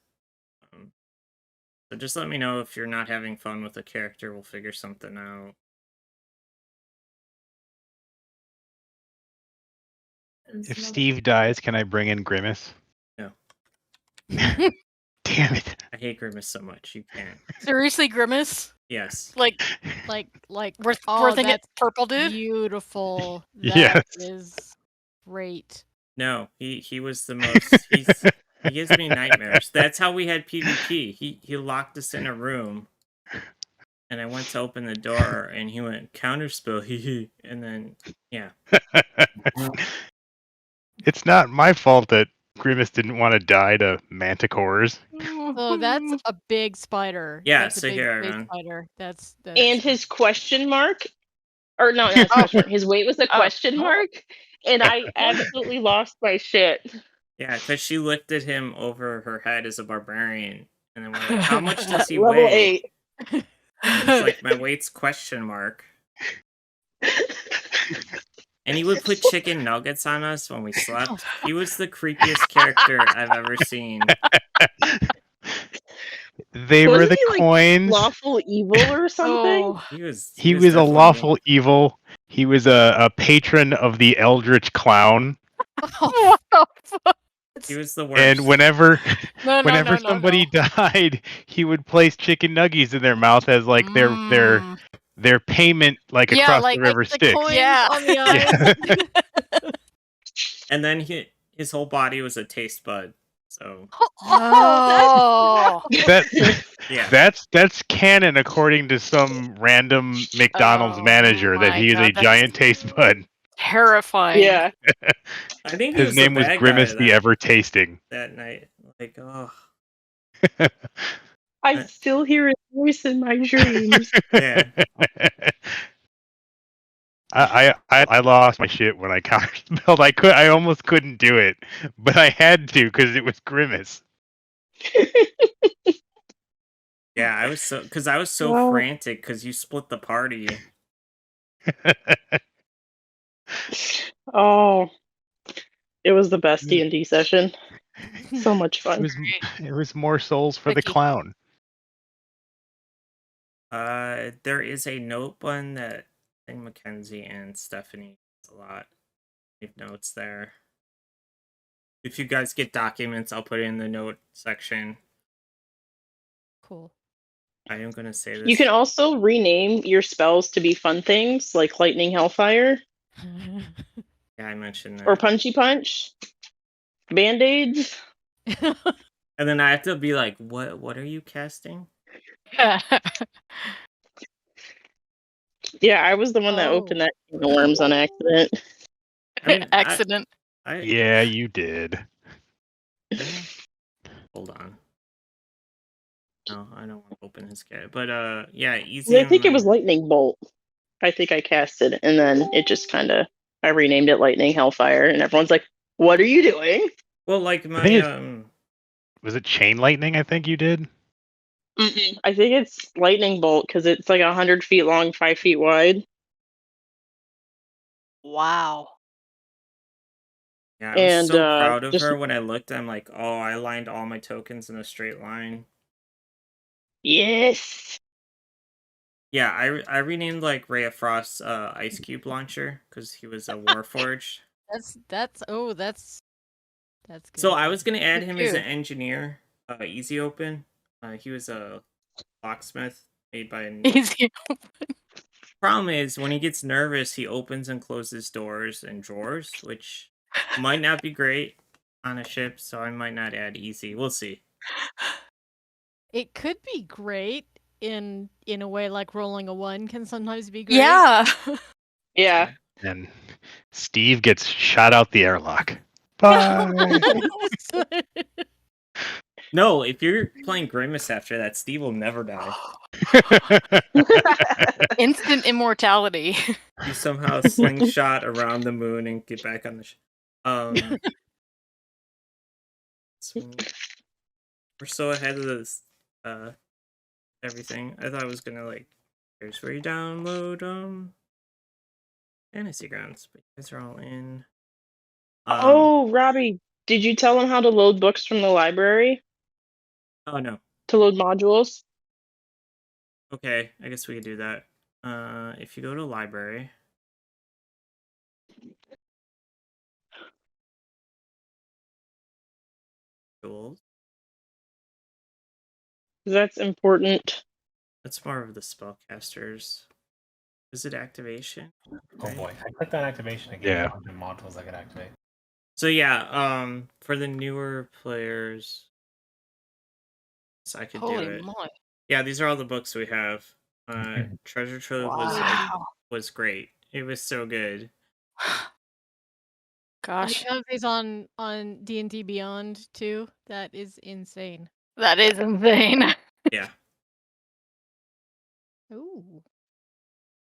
So just let me know if you're not having fun with a character. We'll figure something out. If Steve dies, can I bring in Grimace? No. Damn it. I hate Grimace so much. You can't. Seriously, Grimace? Yes. Like we're thinking purple dude? Beautiful. Yes. That is great. No, he was the most. He gives me nightmares. That's how we had PvP. He locked us in a room, and I went to open the door, and he went counterspell, and then yeah. It's not my fault that Grimace didn't want to die to manticores. So that's a big spider. Yeah, that's so a big here, space man. spider. That's And his question mark, or no, not his question mark. His weight was a question mark, and I absolutely lost my shit. Yeah, because she lifted him over her head as a barbarian, and then we're like, "How much does he Level weigh?" 8. It's like my weight's question mark. And he would put chicken nuggets on us when we slept. He was the creepiest character I've ever seen. They were the coins. Like, lawful evil or something? Oh. He was a lawful evil. He was a patron of the Eldritch Clown. What the fuck? He was the worst. And whenever somebody died, he would place chicken nuggies in their mouth as like their payment, like across the river Styx. On the island. And then his whole body was a taste bud. So that's canon according to some random McDonald's manager that he is a giant taste bud. Terrifying. Yeah. I think his name was Grimace the Ever Tasting. That night, like, oh. I still hear his voice in my dreams. Yeah. I lost my shit when I counterspelled. I almost couldn't do it, but I had to because it was Grimace. Yeah, I was so frantic because you split the party. Oh, it was the best D&D session. So much fun. It was more souls for the clown. There is a note button that I think Mackenzie and Stephanie use a lot. Leave notes there. If you guys get documents, I'll put it in the note section. Cool. I am gonna say this. You can also rename your spells to be fun things like Lightning Hellfire. Yeah, I mentioned that. Or Punchy Punch. Band-Aids. And then I have to be like, what are you casting? Yeah, I was the one that opened that can of worms on accident. I mean, accident. Yeah, you did. Hold on. No, I don't want to open his cat. But yeah, easy. I think it was Lightning Bolt. I think I casted, and then it just kind of I renamed it Lightning Hellfire, and everyone's like, "What are you doing?" Well, like my was it Chain Lightning? I think you did. I think it's Lightning Bolt because it's like 100 feet long, 5 feet wide. Wow. Yeah, I was so proud of her when I looked. I'm like, oh, I lined all my tokens in a straight line. Yes. Yeah, I renamed like Ray of Frost's Ice Cube launcher because he was a Warforged. That's good. So I was gonna add Me him too. as an engineer, easy open. He was a locksmith made by a Easy. Problem is when he gets nervous, he opens and closes doors and drawers, which might not be great on a ship. So I might not add easy. We'll see. It could be great in a way like rolling a 1 can sometimes be great. Yeah. Yeah. And Steve gets shot out the airlock. Bye. No, if you're playing Grimace after that, Steve will never die. Instant immortality. You somehow slingshot around the moon and get back on the ship. We're so ahead of this everything. I thought I was gonna like, here's where you download Fantasy Grounds, but you guys are all in. Oh, Robbie, did you tell him how to load books from the library? Oh no. To load modules? Okay, I guess we could do that. If you go to library. Tools. That's important. That's more of the spellcasters. Is it activation? Oh boy, I clicked on activation again. Yeah. A bunch of modules I could activate. So yeah, for the newer players, so I could Holy do it. moly. Yeah, these are all the books we have. Treasure Trove was great. It was so good. Gosh, You have these on D&D Beyond too. That is insane. that is insane. Yeah. Ooh.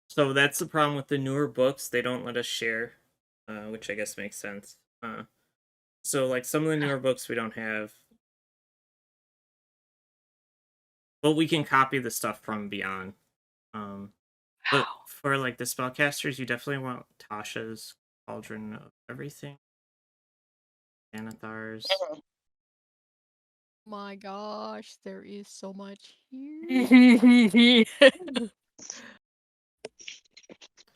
So that's the problem with the newer books. They don't let us share, which I guess makes sense. So like some of the newer books we don't have. But we can copy the stuff from Beyond. But for like the spellcasters, you definitely want Tasha's Cauldron of Everything. Anathar's. My gosh, there is so much here.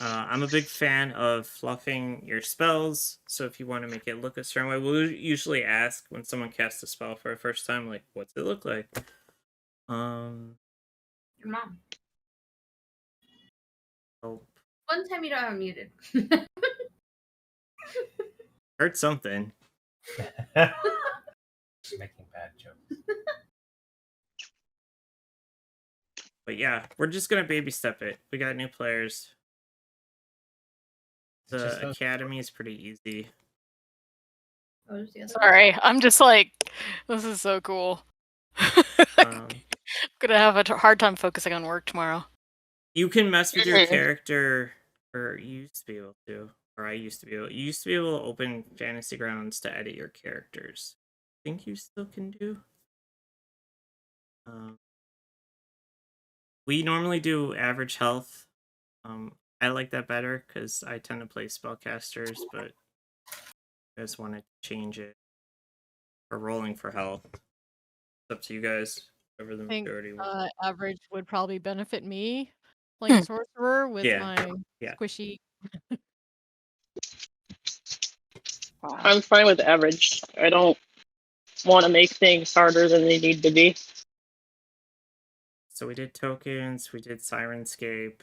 I'm a big fan of fluffing your spells, so if you want to make it look a certain way, we'll usually ask when someone casts a spell for the first time, like, what's it look like? Your mom. Oh. One time you don't have muted. Heard something. Making bad jokes. But yeah, we're just gonna baby step it. We got new players. The academy is pretty easy. Sorry, I'm just like, this is so cool. I'm gonna have a hard time focusing on work tomorrow. You can mess with your character, or you used to be able to, or I used to be able. You used to be able to open Fantasy Grounds to edit your characters. I think you still can do. We normally do average health. I like that better because I tend to play spellcasters, but I just want to change it for rolling for health. It's up to you guys. Whatever the majority wants. Average would probably benefit me playing sorcerer with my squishy. I'm fine with average. I don't want to make things harder than they need to be. So we did tokens, we did Sirenscape.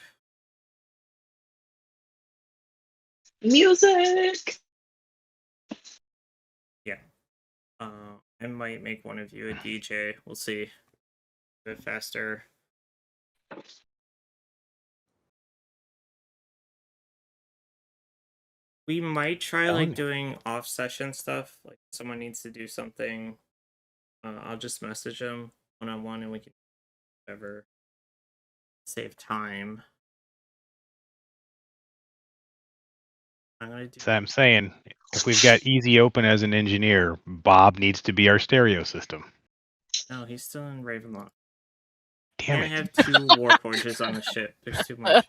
Music! Yeah. I might make one of you a DJ. We'll see. A bit faster. We might try like doing off session stuff. Like someone needs to do something. I'll just message them one-on-one and we can whatever save time. So I'm saying, if we've got easy open as an engineer, Bob needs to be our stereo system. No, he's still in Ravenloft. Damn it. Can't have 2 Warforges on the ship. There's too much.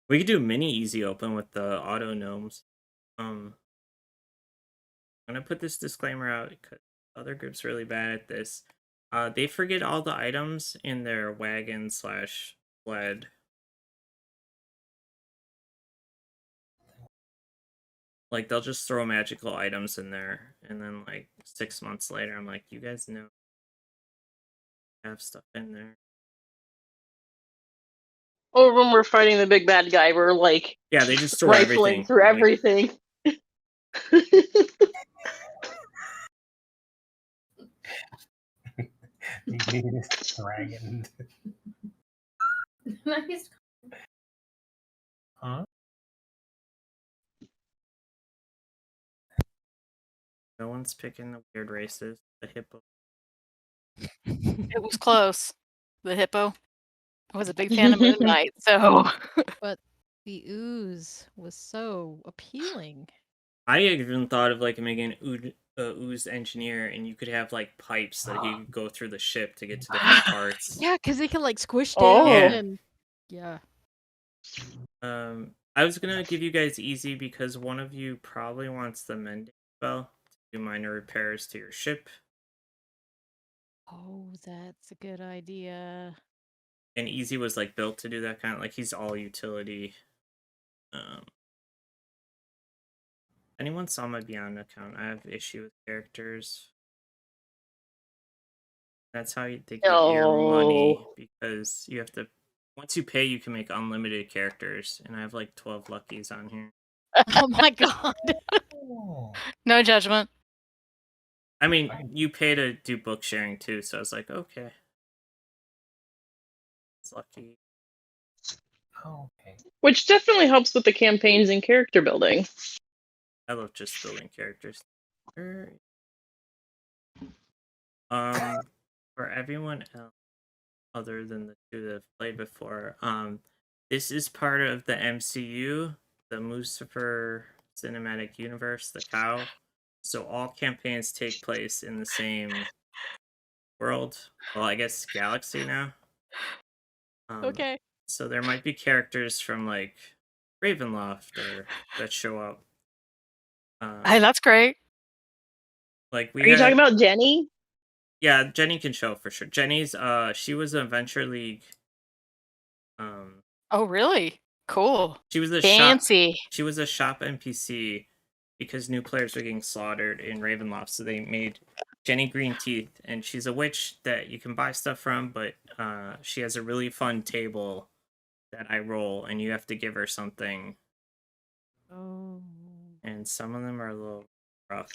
We could do mini easy open with the auto gnomes. I'm gonna put this disclaimer out because other groups are really bad at this. They forget all the items in their wagon / sled. Like, they'll just throw magical items in there, and then, like, 6 months later, I'm like, you guys know I have stuff in there. Or when we're fighting the big bad guy, we're like, yeah, they just throw rifling everything. through everything. Dragon. Nice. Huh? No one's picking the weird races. The hippo. It was close. The hippo. I was a big fan of Moon Knight, so. But the ooze was so appealing. I even thought of like making ooze engineer, and you could have like pipes that he could go through the ship to get to different parts. Yeah, because they can like squish down and yeah. I was gonna give you guys easy because one of you probably wants the mending spell to do minor repairs to your ship. Oh, that's a good idea. And easy was like built to do that kind of like he's all utility. Anyone saw my Beyond account? I have issue with characters. That's how they get your money, because you have to. Once you pay, you can make unlimited characters, and I have like 12 luckies on here. Oh my god. No judgment. I mean, you pay to do book sharing too, so I was like, okay. It's lucky. Okay. Which definitely helps with the campaigns and character building. I love just building characters. For everyone else other than the two that have played before, this is part of the MCU, the Lucifer Cinematic Universe, the cow. So all campaigns take place in the same world. Well, I guess galaxy now. Okay. So there might be characters from like Ravenloft or that show up. Hey, that's great. Like Are you talking about Jenny? Yeah, Jenny can show up for sure. Jenny's she was a Venture League. Oh really? Cool. She was a fancy. She was a shop NPC because new players were getting slaughtered in Ravenloft, so they made Jenny Green Teeth, and she's a witch that you can buy stuff from, but she has a really fun table that I roll, and you have to give her something. Oh. And some of them are a little rough.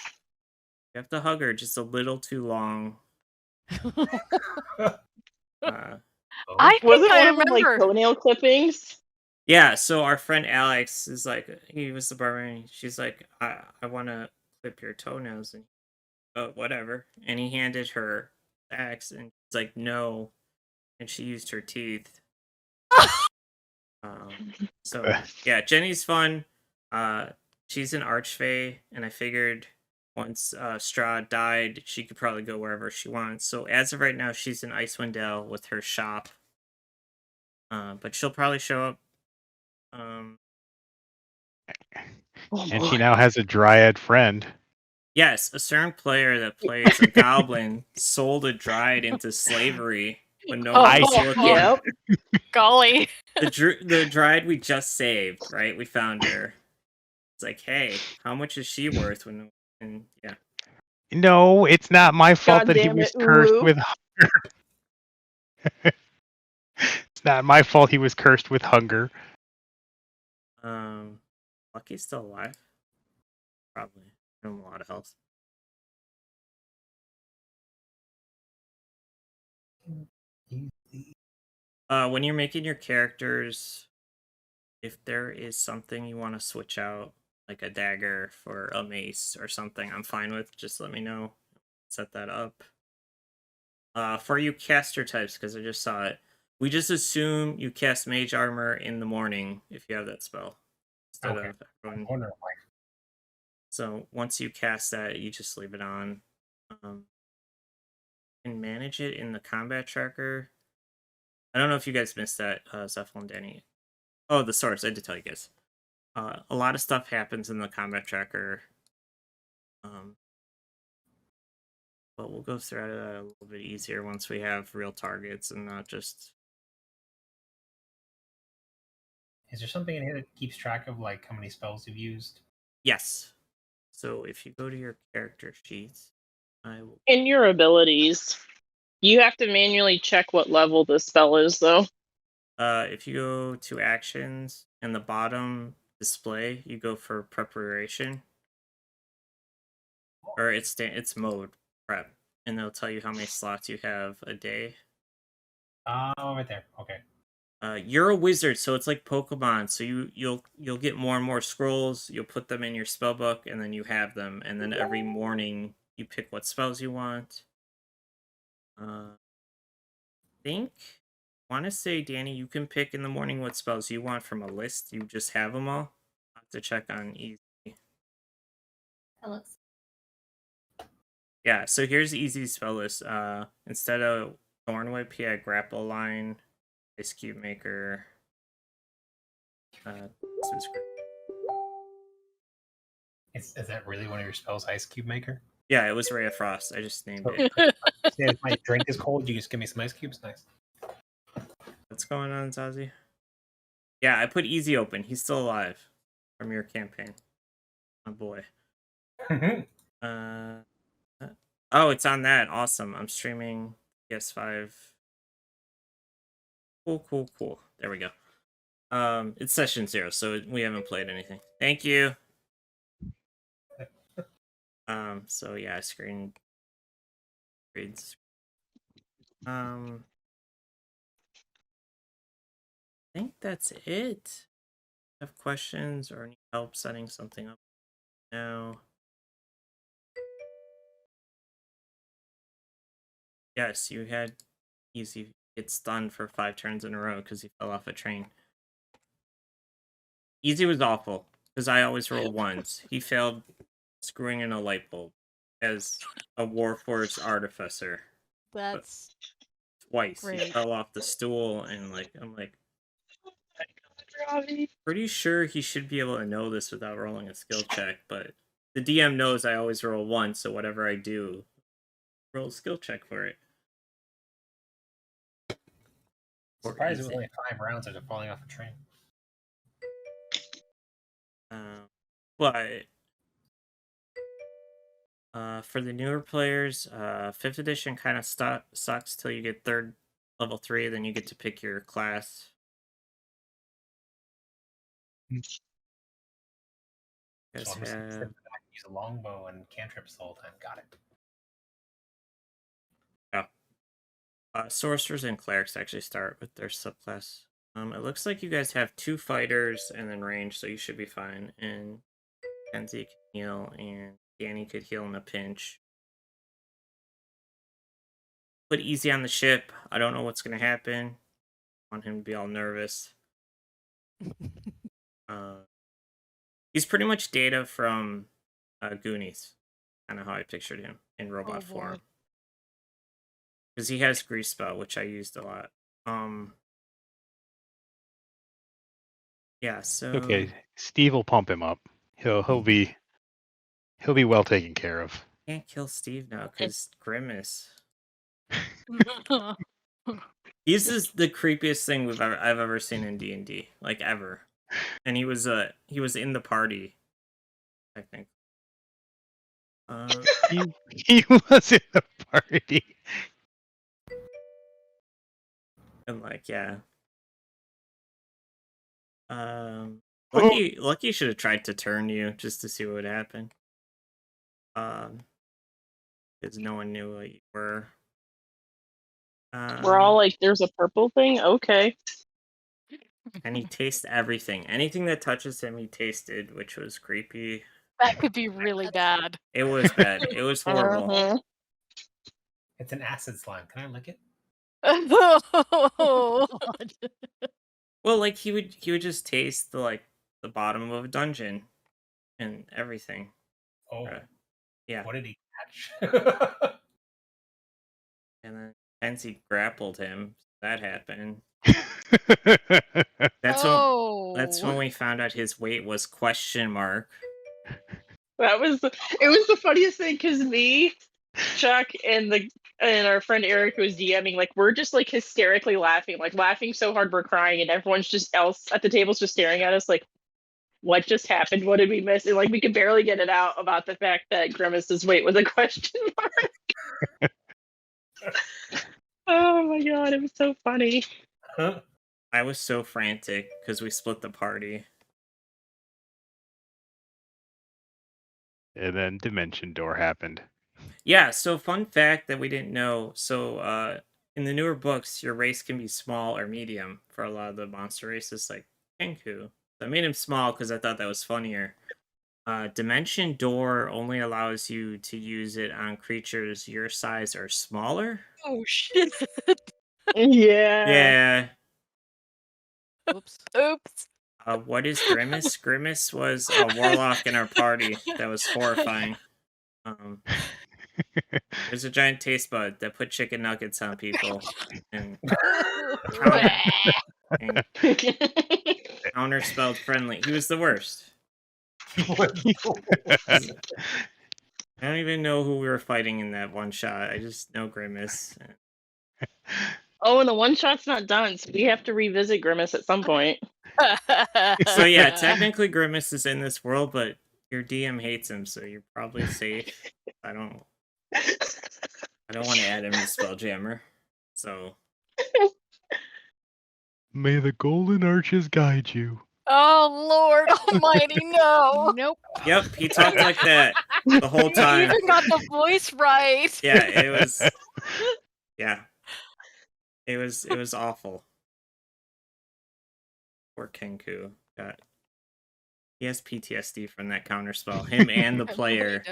You have to hug her just a little too long. I think I remember like toenail clippings. Yeah, so our friend Alex is like, he was the barbarian. She's like, I want to clip your toenails, and whatever. And he handed her the axe, and she's like, no, and she used her teeth. So yeah, Jenny's fun. She's an archfey, and I figured once Strahd died, she could probably go wherever she wants. So as of right now, she's in Icewind Dale with her shop. But she'll probably show up. And she now has a dryad friend. Yes, a certain player that plays a goblin sold a dryad into slavery when no one was looking. Yep. Golly. The dryad we just saved, right? We found her. It's like, hey, how much is she worth? And yeah. No, it's not my fault that he was cursed with hunger. It's not my fault he was cursed with hunger. Lucky's still alive. Probably. I don't have a lot of health. When you're making your characters, if there is something you want to switch out, like a dagger for a mace or something, I'm fine with. Just let me know. Set that up. For you caster types, because I just saw it, we just assume you cast mage armor in the morning if you have that spell. Instead of everyone. So once you cast that, you just leave it on. And manage it in the combat tracker. I don't know if you guys missed that, Zephyl and Danny. Oh, the source. I did tell you guys. A lot of stuff happens in the combat tracker. But we'll go through it a little bit easier once we have real targets and not just... Is there something in here that keeps track of like how many spells you've used? Yes. So if you go to your character sheets, in your abilities, you have to manually check what level the spell is, though. If you go to actions and the bottom display, you go for preparation, or it's mode prep, and they'll tell you how many slots you have a day. Oh, right there. Okay. You're a wizard, so it's like Pokemon. So you'll get more and more scrolls. You'll put them in your spell book, and then you have them. And then every morning you pick what spells you want. I want to say, Danny, you can pick in the morning what spells you want from a list. You just have them all. I have to check on easy. Hello. Yeah. So here's the easy spell list. Instead of Thorn Whip, he had Grapple Line, Ice Cube Maker. Is that really one of your spells, Ice Cube Maker? Yeah, it was Ray of Frost. I just named it. If my drink is cold, you just give me some ice cubes? Nice. What's going on, Zazie? Yeah, I put Easy open. He's still alive from your campaign. My boy. Oh, it's on that. Awesome. I'm streaming PS5. Cool. There we go. It's session 0, so we haven't played anything. Thank you. So yeah, screen reads. I think that's it. Have questions or need help setting something up now? Yes, you had Easy get stunned for 5 turns in a row because he fell off a train. Easy was awful because I always roll ones. He failed screwing in a light bulb as a Warforged Artificer. That's twice. great. He fell off the stool and I'm like, pretty sure he should be able to know this without rolling a skill check, but the DM knows I always roll once, so whatever I do, roll a skill check for it. Surprised it was only 5 rounds after falling off a train. But for the newer players, 5th edition kind of sucks till you get level 3, then you get to pick your class. So I'm just use a longbow and cantrips the whole time. Got it. Yeah. Sorcerers and clerics actually start with their subclass. It looks like you guys have 2 fighters and then range, so you should be fine. And Kenzie can heal, and Danny could heal in a pinch. Put Easy on the ship. I don't know what's going to happen. I want him to be all nervous. He's pretty much Data from Goonies. Kind of how I pictured him in robot form. Because he has Grease Spell, which I used a lot. Yeah, so... Okay, Steve will pump him up. He'll be well taken care of. Can't kill Steve now because Grimace. He's just the creepiest thing I've ever seen in D&D, like ever. And he was in the party, I think. He was in the party. And yeah. Lucky should have tried to turn you just to see what would happen. Because no one knew what you were. We're all like, there's a purple thing? Okay. And he tastes everything. Anything that touches him, he tasted, which was creepy. That could be really bad. It was bad. It was horrible. It's an acid slime. Can I lick it? Oh. Well, he would just taste the bottom of a dungeon and everything. Oh. Yeah. What did he catch? And then Kenzie grappled him. That happened. That's when we found out his weight was question mark. It was the funniest thing because me Chuck and our friend Eric was DMing, like, we're just like hysterically laughing so hard we're crying, and everyone's just else at the table's just staring at us like, what just happened? What did we miss? And like we could barely get it out about the fact that Grimace's weight was a question mark. Oh my god, it was so funny. I was so frantic because we split the party. And then Dimension Door happened. Yeah, so fun fact that we didn't know. So in the newer books, your race can be small or medium for a lot of the monster races, like Kenku. I made him small because I thought that was funnier. Dimension Door only allows you to use it on creatures your size or smaller. Oh shit. Yeah. Oops. Oops. What is Grimace? Grimace was a warlock in our party. That was horrifying. There's a giant taste bud that put chicken nuggets on people and counter-spelled friendly. He was the worst. I don't even know who we were fighting in that one shot. I just know Grimace. Oh, and the one shot's not done, so we have to revisit Grimace at some point. So yeah, technically Grimace is in this world, but your DM hates him, so you're probably safe. I don't want to add him to Spelljammer. So may the golden arches guide you. Oh Lord Almighty, no! Nope. Yep, he talked like that the whole time. You even got the voice right. Yeah, it was. Yeah, it was awful. Poor Kenku. He has PTSD from that counterspell. Him and the player.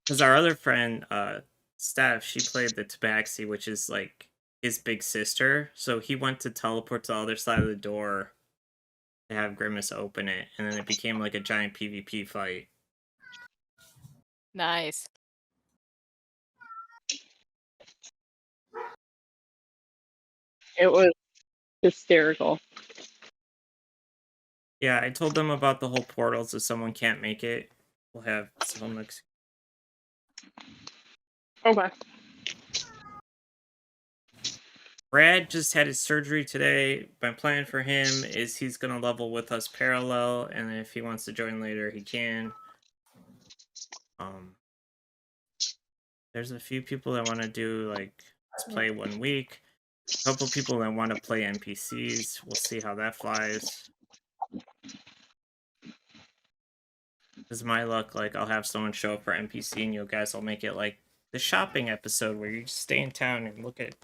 Because our other friend, Steph, she played the Tabaxi, which is like his big sister. So he went to teleport to the other side of the door to have Grimace open it, and then it became like a giant PvP fight. Nice. It was hysterical. Yeah, I told them about the whole portals. If someone can't make it, we'll have some next. Okay. Brad just had his surgery today. My plan for him is he's going to level with us parallel, and if he wants to join later, he can. There's a few people that want to do, like, let's play 1 week. A couple people that want to play NPCs. We'll see how that flies. This is my luck. Like, I'll have someone show up for NPC, and you guys will make it like the shopping episode where you just stay in town and look at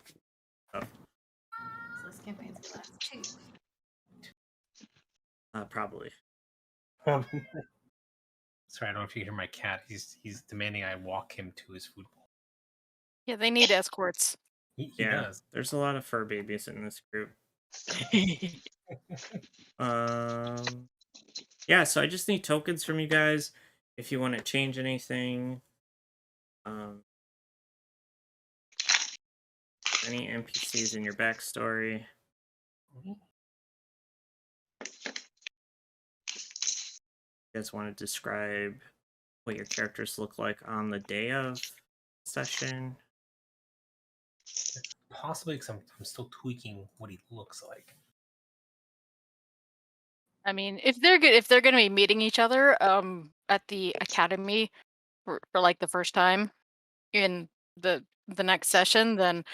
stuff. So this campaign's gonna last 2 weeks. Probably. Sorry, I don't know if you hear my cat. He's demanding I walk him to his food bowl. Yeah, they need escorts. He Yeah, does. there's a lot of fur babies in this group. Yeah, so I just need tokens from you guys if you want to change anything. Any NPCs in your backstory. You guys want to describe what your characters look like on the day of session? Possibly because I'm still tweaking what he looks like. I mean, if they're going to be meeting each other at the academy for like the first time in the next session, then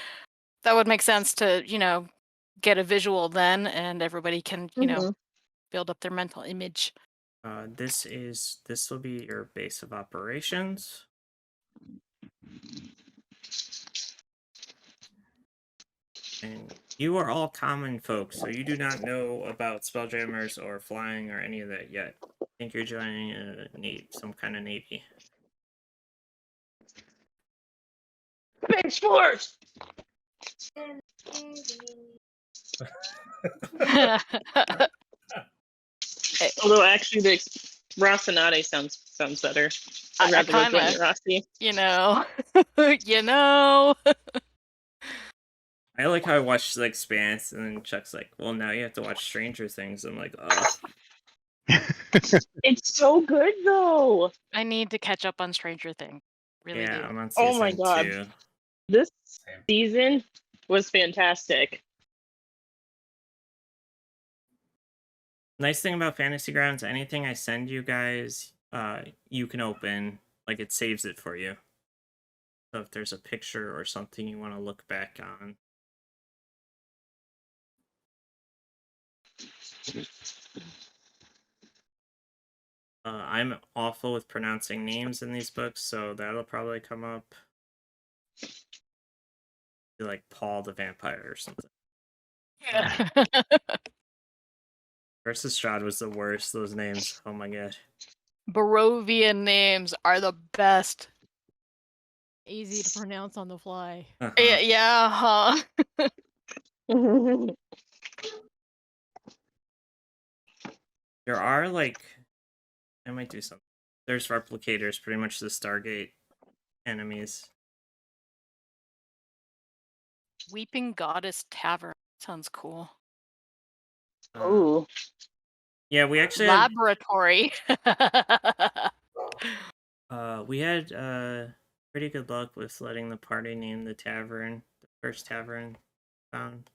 that would make sense to, get a visual then, and everybody can, build up their mental image. This will be your base of operations. And you are all common folks, so you do not know about Spelljammers or flying or any of that yet. I think you're joining some kind of navy. Space Force! Although actually the Rocinante sounds better. I'd rather go join Rossi. I like how I watched The Expanse, and then Chuck's like, well, now you have to watch Stranger Things. I'm like, oh. It's so good though. I need to catch up on Stranger Things. Really do. I'm on Oh my season god. 2. This season was fantastic. Nice thing about Fantasy Grounds, anything I send you guys, you can open. Like, it saves it for you. So if there's a picture or something you want to look back on. I'm awful with pronouncing names in these books, so that'll probably come up. Like Paul the Vampire or something. Yeah. Versus Strahd was the worst, those names. Oh my god. Barovian names are the best. Easy to pronounce on the fly. Yeah, huh? There are, like... I might do something. There's replicators, pretty much the Stargate enemies. Weeping Goddess Tavern. Sounds cool. Oh. Yeah, we actually Laboratory. We had pretty good luck with letting the party name the tavern, the first tavern found.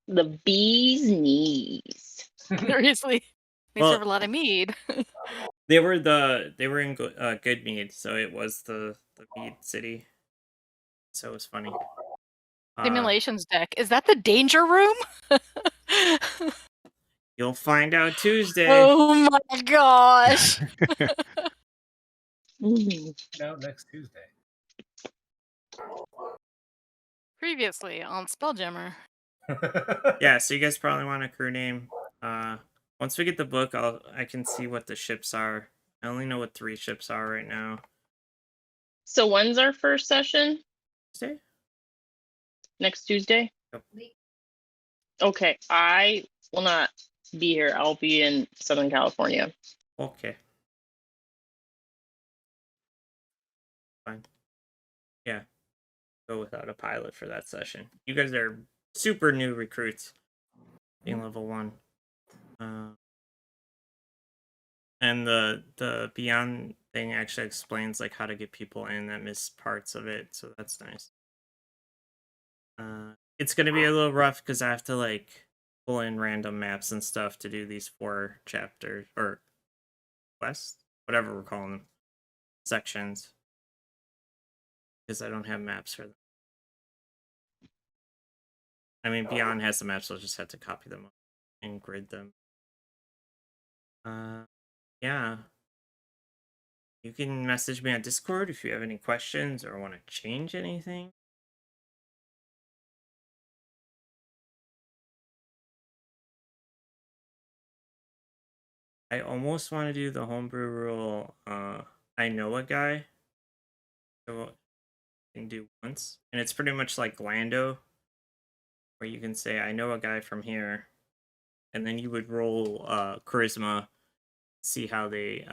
The bee's knees. Seriously. They serve a lot of mead. They were in good mead, so it was the mead city. So it was funny. Simulations deck. Is that the danger room? You'll find out Tuesday. Oh my gosh. Out next Tuesday. Previously on Spelljammer. Yeah, so you guys probably want a crew name. Once we get the book, I can see what the ships are. I only know what 3 ships are right now. So when's our first session? Tuesday? Next Tuesday? Yep. Okay, I will not be here. I'll be in Southern California. Okay. Fine. Yeah. Go without a pilot for that session. You guys are super new recruits. Being level 1. And the Beyond thing actually explains like how to get people in that miss parts of it, so that's nice. It's gonna be a little rough because I have to like pull in random maps and stuff to do these 4 chapters or quests, whatever we're calling them, sections, because I don't have maps for them. I mean, Beyond has the maps, so I'll just have to copy them and grid them. Yeah. You can message me on Discord if you have any questions or want to change anything. I almost want to do the homebrew rule. I know a guy. So I can do once. And it's pretty much like Lando, where you can say, I know a guy from here. And then you would roll charisma, see how they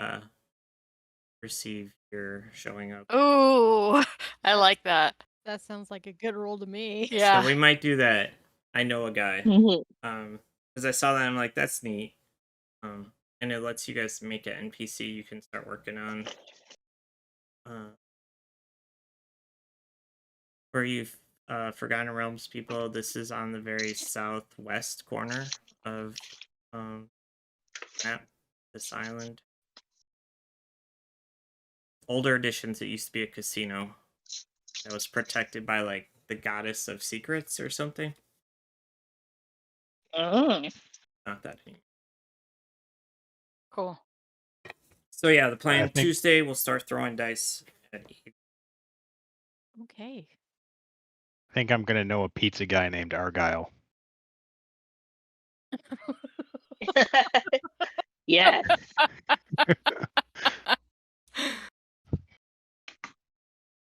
receive your showing up. Ooh, I like that. That sounds like a good roll to me. Yeah. So we might do that. I know a guy. Because I saw that, I'm like, that's neat. And it lets you guys make an NPC you can start working on. For you Forgotten Realms people, this is on the very southwest corner of map, this island. Older editions, it used to be a casino that was protected by like the goddess of secrets or something. Oh. Not that anymore. Cool. So yeah, the plan Tuesday we'll start throwing dice at 8. Okay. I think I'm gonna know a pizza guy named Argyle. Yeah.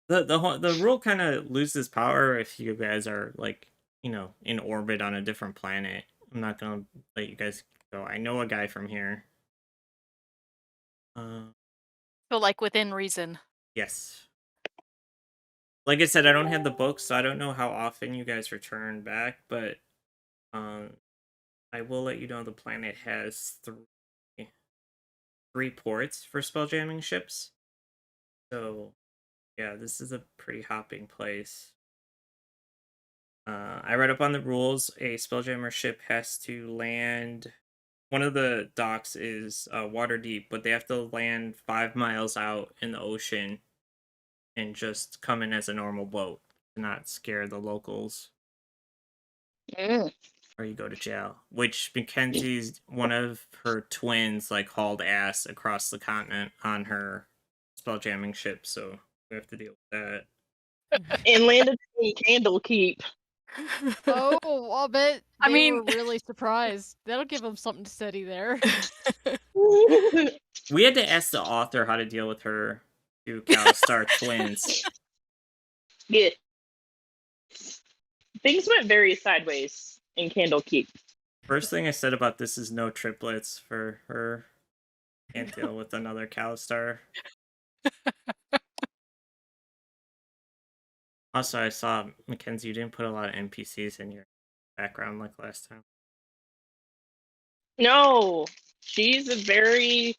The rule kind of loses power if you guys are like, you know, in orbit on a different planet. I'm not gonna let you guys go. I know a guy from here. So like within reason. Yes. Like I said, I don't have the book, so I don't know how often you guys return back, but I will let you know the planet has three ports for spelljamming ships. So, yeah, this is a pretty hopping place. I read up on the rules. A spelljammer ship has to land. One of the docks is water deep, but they have to land 5 miles out in the ocean and just come in as a normal boat to not scare the locals. Or you go to jail. Which Mackenzie's one of her twins like hauled ass across the continent on her spelljamming ship, so we have to deal with that. And landed in Candlekeep. Oh, I'll bet they were really surprised. That'll give them something to study there. We had to ask the author how to deal with her two Calistar twins. Yeah. Things went very sideways in Candlekeep. First thing I said about this is no triplets for her. Can't deal with another Calistar. Also, I saw, Mackenzie, you didn't put a lot of NPCs in your background like last time. No, she's a very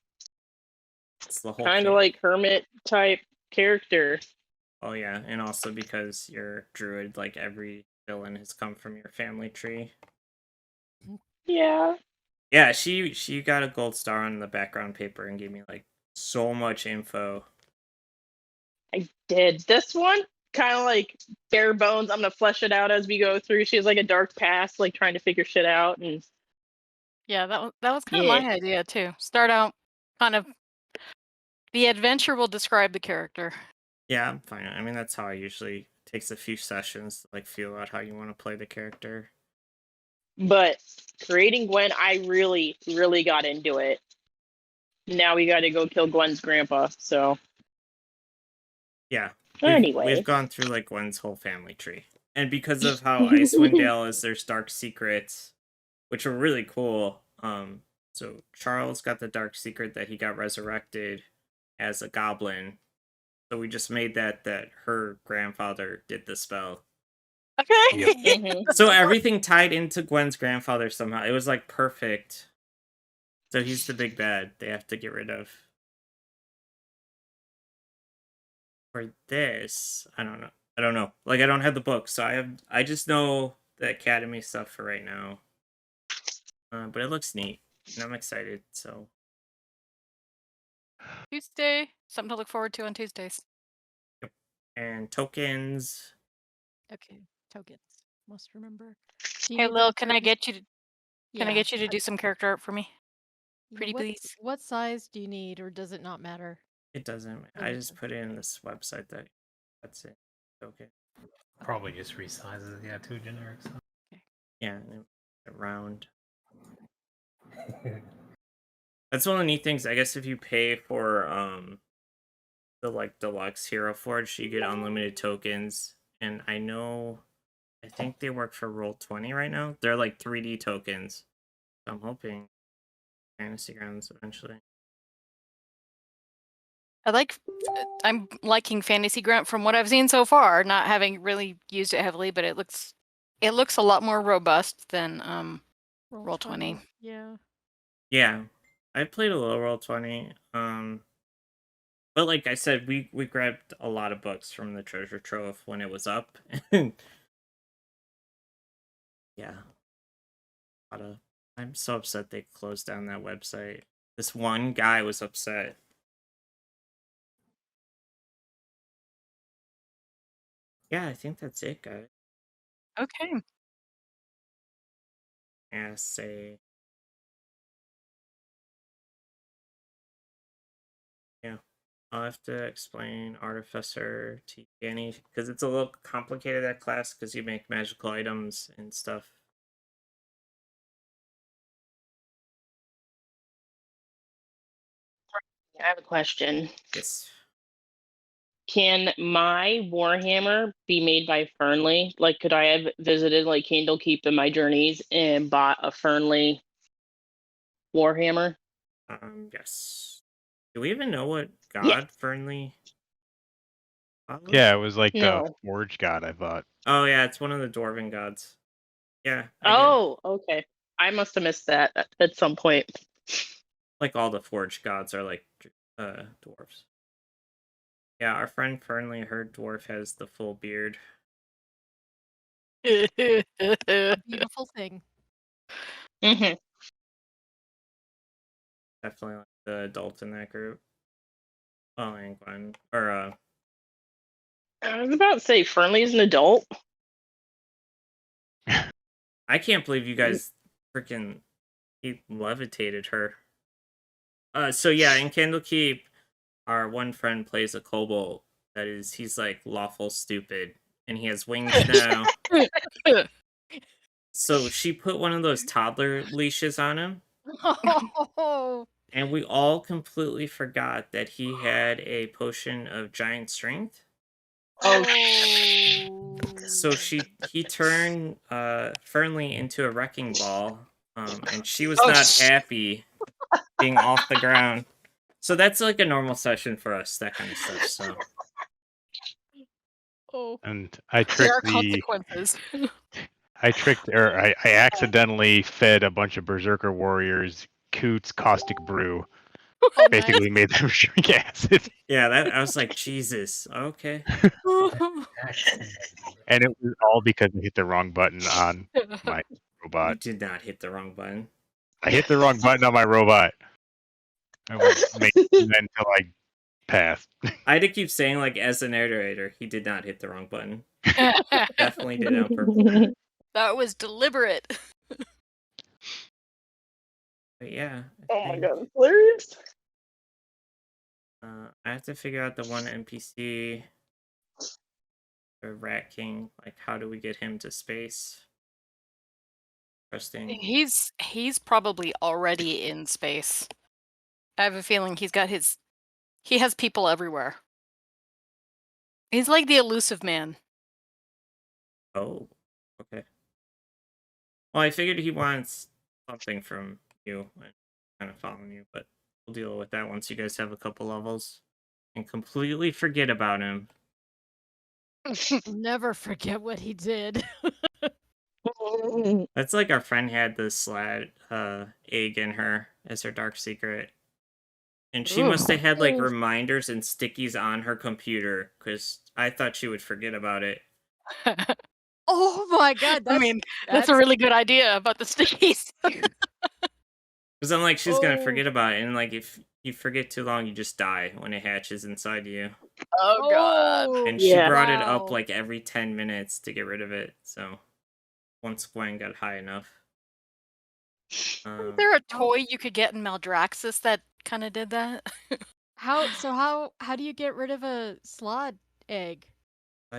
kind of like hermit type character. Oh yeah, and also because you're druid, like every villain has come from your family tree. Yeah. Yeah, she got a gold star on the background paper and gave me like so much info. I did. This one kind of like bare bones. I'm gonna flesh it out as we go through. She has like a dark past, like trying to figure shit out, and yeah, that was kind of my idea too. Start out kind of the adventure will describe the character. Yeah, I'm fine. I mean, that's how I usually takes a few sessions to like feel out how you want to play the character. But creating Gwen, I really, really got into it. Now we got to go kill Gwen's grandpa. So yeah. Anyway, we've gone through like Gwen's whole family tree, and because of how Icewind Dale is, there's dark secrets, which are really cool. So Charles got the dark secret that he got resurrected as a goblin. So we just made that her grandfather did the spell. Okay. So everything tied into Gwen's grandfather somehow. It was like perfect. So he's the big bad they have to get rid of. For this, I don't know. Like I don't have the book, so I just know the academy stuff for right now. But it looks neat, and I'm excited. So Tuesday, something to look forward to on Tuesdays. Yep. And tokens. Okay, tokens. Must remember. Hey, Lil, can I get you to do some character art for me? Pretty please. What size do you need, or does it not matter? It doesn't. I just put it in this website that's it. Okay. Probably just resizes. Yeah, too generic. So. Okay. Yeah, round. That's one of the neat things. I guess if you pay for the like deluxe Hero Forge, you get unlimited tokens. And I think they work for Roll20 right now. They're like 3D tokens. So I'm hoping Fantasy Grounds eventually. I'm liking Fantasy Ground from what I've seen so far, not having really used it heavily, but it looks a lot more robust than Roll20. Yeah. Yeah. I played a little Roll20. But like I said, we grabbed a lot of books from the treasure trove when it was up. Yeah. I'm so upset they closed down that website. This one guy was upset. Yeah, I think that's it, guys. Okay. Yeah, say. Yeah. I'll have to explain Artificer to Danny because it's a little complicated, that class, because you make magical items and stuff. I have a question. Yes. Can my Warhammer be made by Fernley? Like, could I have visited like Candlekeep in my journeys and bought a Fernley Warhammer? Yes. Do we even know what god Fernley? Yeah, it was like the Forge god, I thought. Oh yeah, it's one of the Dwarven gods. Yeah. Oh, okay. I must have missed that at some point. Like all the forge gods are like dwarves. Yeah, our friend Fernley, her dwarf has the full beard. A beautiful thing. Mm-hmm. Definitely like the adult in that group. Oh, and Gwen. Or I was about to say Fernley's an adult. I can't believe you guys freaking he levitated her. So yeah, in Candlekeep, our one friend plays a kobold that is he's like lawful stupid and he has wings now. So she put one of those toddler leashes on him. Oh. And we all completely forgot that he had a potion of giant strength. Oh. So he turned Fernley into a wrecking ball. And she was not happy being off the ground. So that's like a normal session for us, that kind of stuff. So And I tricked consequences. I accidentally fed a bunch of Berserker warriors Coots caustic brew. Basically made them drink acid. Yeah, I was like, Jesus, okay. And it was all because I hit the wrong button on my robot. You did not hit the wrong button. I hit the wrong button on my robot. I was making it until I passed. I had to keep saying, like, as the narrator, he did not hit the wrong button. Definitely did it on purpose. That was deliberate. But yeah. Oh my god, that's hilarious. I have to figure out the one NPC, the Rat King. Like, how do we get him to space? Interesting. He's probably already in space. I have a feeling he has people everywhere. He's like the elusive man. Oh, okay. Well, I figured he wants something from you and kind of following you, but we'll deal with that once you guys have a couple levels and completely forget about him. Never forget what he did. That's like our friend had this slat egg in her as her dark secret. And she must have had like reminders and stickies on her computer because I thought she would forget about it. Oh my god! That's a really good idea about the stickies. Because I'm like, she's gonna forget about it, and like if you forget too long, you just die when it hatches inside you. Oh god! And she brought it up like every 10 minutes to get rid of it. So once Gwen got high enough. Is there a toy you could get in Maldraxxus that kind of did that? How do you get rid of a slot egg?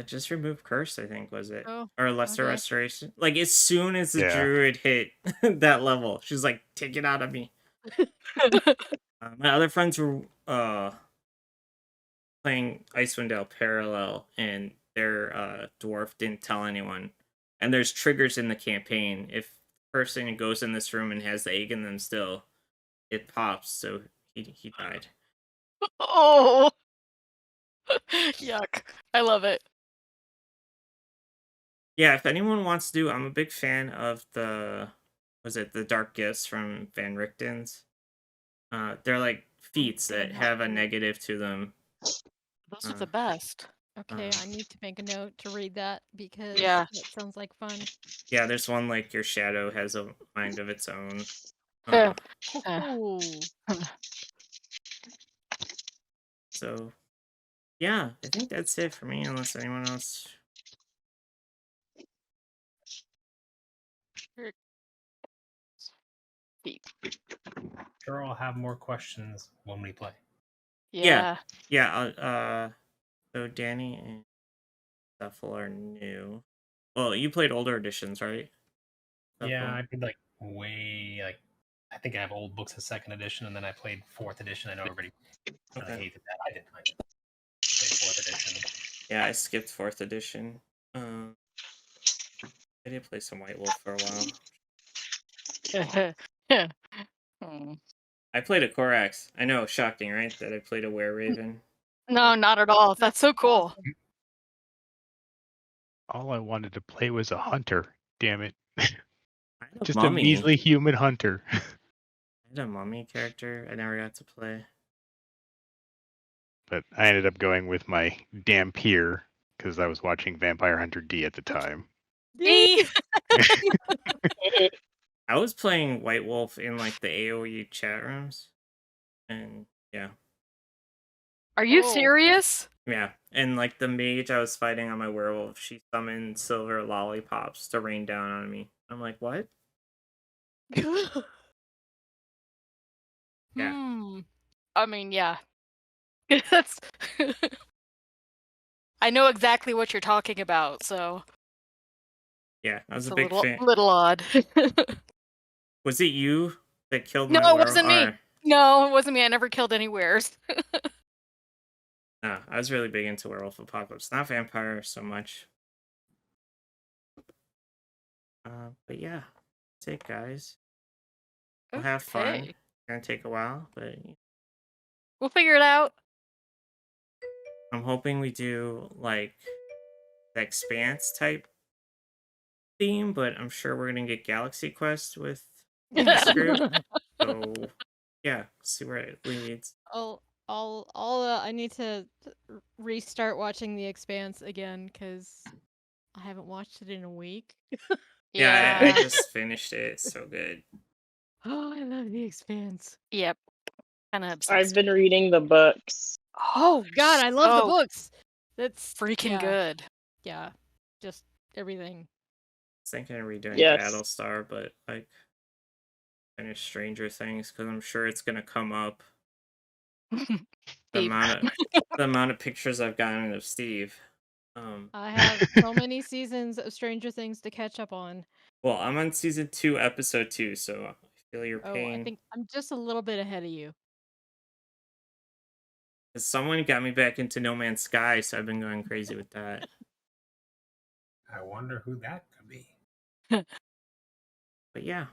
Just remove curse, I think, was it? Oh, or lesser restoration. Like as soon as the druid hit that level, she's like, take it out of me. My other friends were playing Icewind Dale parallel, and their dwarf didn't tell anyone. And there's triggers in the campaign. If the person goes in this room and has the egg in them still, it pops, so he died. Oh, yuck. I love it. Yeah, if anyone wants to do, I'm a big fan of the Dark Gifts from Van Richten's. They're like feats that have a negative to them. Those are the best. Okay, I need to make a note to read that because that sounds like fun. Yeah, there's one like your shadow has a mind of its own. So, yeah, I think that's it for me, unless anyone else. Sure, I'll have more questions when we play. Yeah. So Danny and Duffel are new. Well, you played older editions, right? Yeah, I played I think I have old books of 2nd edition, and then I played 4th edition. I know everybody kind of hated that. I didn't mind it. I played 4th edition. Yeah, I skipped 4th edition. I did play some White Wolf for a while. I played a Korax. I know, shocking, right? That I played a Were-Raven. No, not at all. That's so cool. All I wanted to play was a hunter. Damn it. Just a measly human hunter. I had a mummy character I never got to play. But I ended up going with my Dampier because I was watching Vampire Hunter D at the time. D. I was playing White Wolf in like the AOE chat rooms, and yeah. Are you serious? Yeah, and like the mage I was fighting on my werewolf, she summoned silver lollipops to rain down on me. I'm like, what? Yeah. I mean, yeah. That's. I know exactly what you're talking about, so. Yeah, I was a big fan. Little odd. Was it you that killed my werewolf? No, it wasn't me. No, it wasn't me. I never killed any wares. No, I was really big into Werewolf Apocalypse. Not Vampire so much. But yeah, that's it, guys. We'll have fun. It's gonna take a while, but we'll figure it out. I'm hoping we do like the Expanse type theme, but I'm sure we're gonna get Galaxy Quest with this group. So yeah, see where it leads. I need to restart watching The Expanse again because I haven't watched it in a week. Yeah, I just finished it. It's so good. Oh, I love The Expanse. Yep. Kind of obsessed. I've been reading the books. Oh God, I love the books. That's freaking good. Yeah, just everything. I was thinking of redoing Battlestar, but like finish Stranger Things because I'm sure it's gonna come up. The amount of pictures I've gotten of Steve. I have so many seasons of Stranger Things to catch up on. Well, I'm on season 2, episode 2, so I feel your pain. I think I'm just a little bit ahead of you. Someone got me back into No Man's Sky, so I've been going crazy with that. I wonder who that could be. But yeah,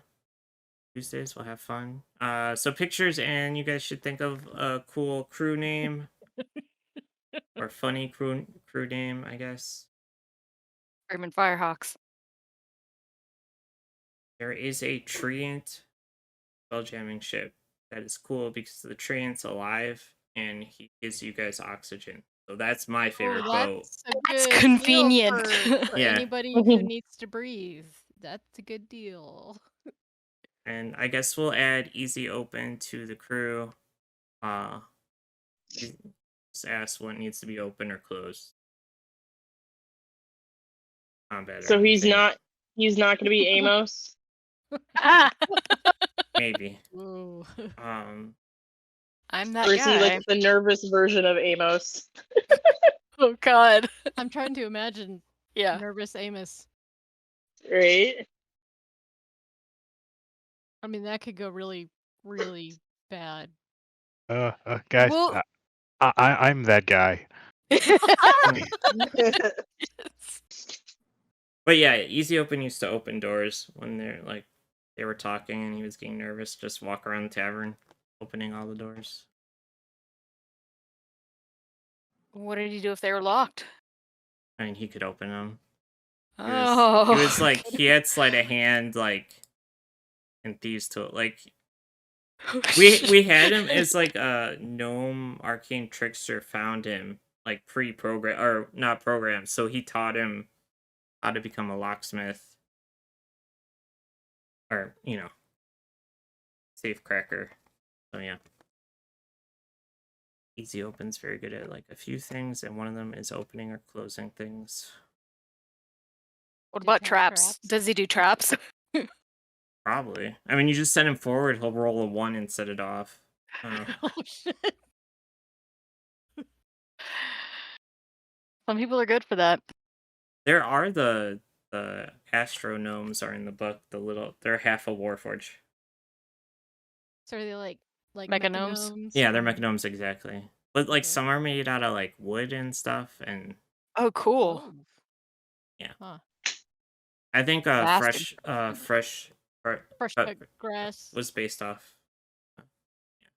Tuesdays we'll have fun. So pictures, and you guys should think of a cool crew name or funny crew name, I guess. Screaming Firehawks. There is a treant spelljamming ship that is cool because the treant's alive and he gives you guys oxygen. So that's my favorite boat. That's convenient for anybody who needs to breathe. That's a good deal. And I guess we'll add easy open to the crew. Just ask what needs to be open or closed. So he's not going to be Amos. Maybe. Ooh. I'm that or guy. Is he like the nervous version of Amos? Oh God. I'm trying to imagine. Yeah. Nervous Amos. Right. I mean, that could go really, really bad. Guys, well, I'm that guy. But yeah, easy open used to open doors when they were talking and he was getting nervous. Just walk around the tavern, opening all the doors. What did he do if they were locked? I mean, he could open them. Oh. He was like, he had sleight of hand, like, and thieves to it. Like, we had him as like a gnome arcane trickster found him like pre-program or not programmed, so he taught him how to become a locksmith or safe cracker. So yeah, easy open's very good at like a few things, and one of them is opening or closing things. What about traps? Does he do traps? Probably. I mean, you just send him forward, he'll roll a 1 and set it off. Oh shit. Some people are good for that. There are the Astro Gnomes are in the book. They're half a Warforge. So are they like Mechagnomes? Yeah, they're Mechagnomes exactly. But like some are made out of like wood and stuff, and oh, cool. Yeah. Huh. I think fresh grass was based off.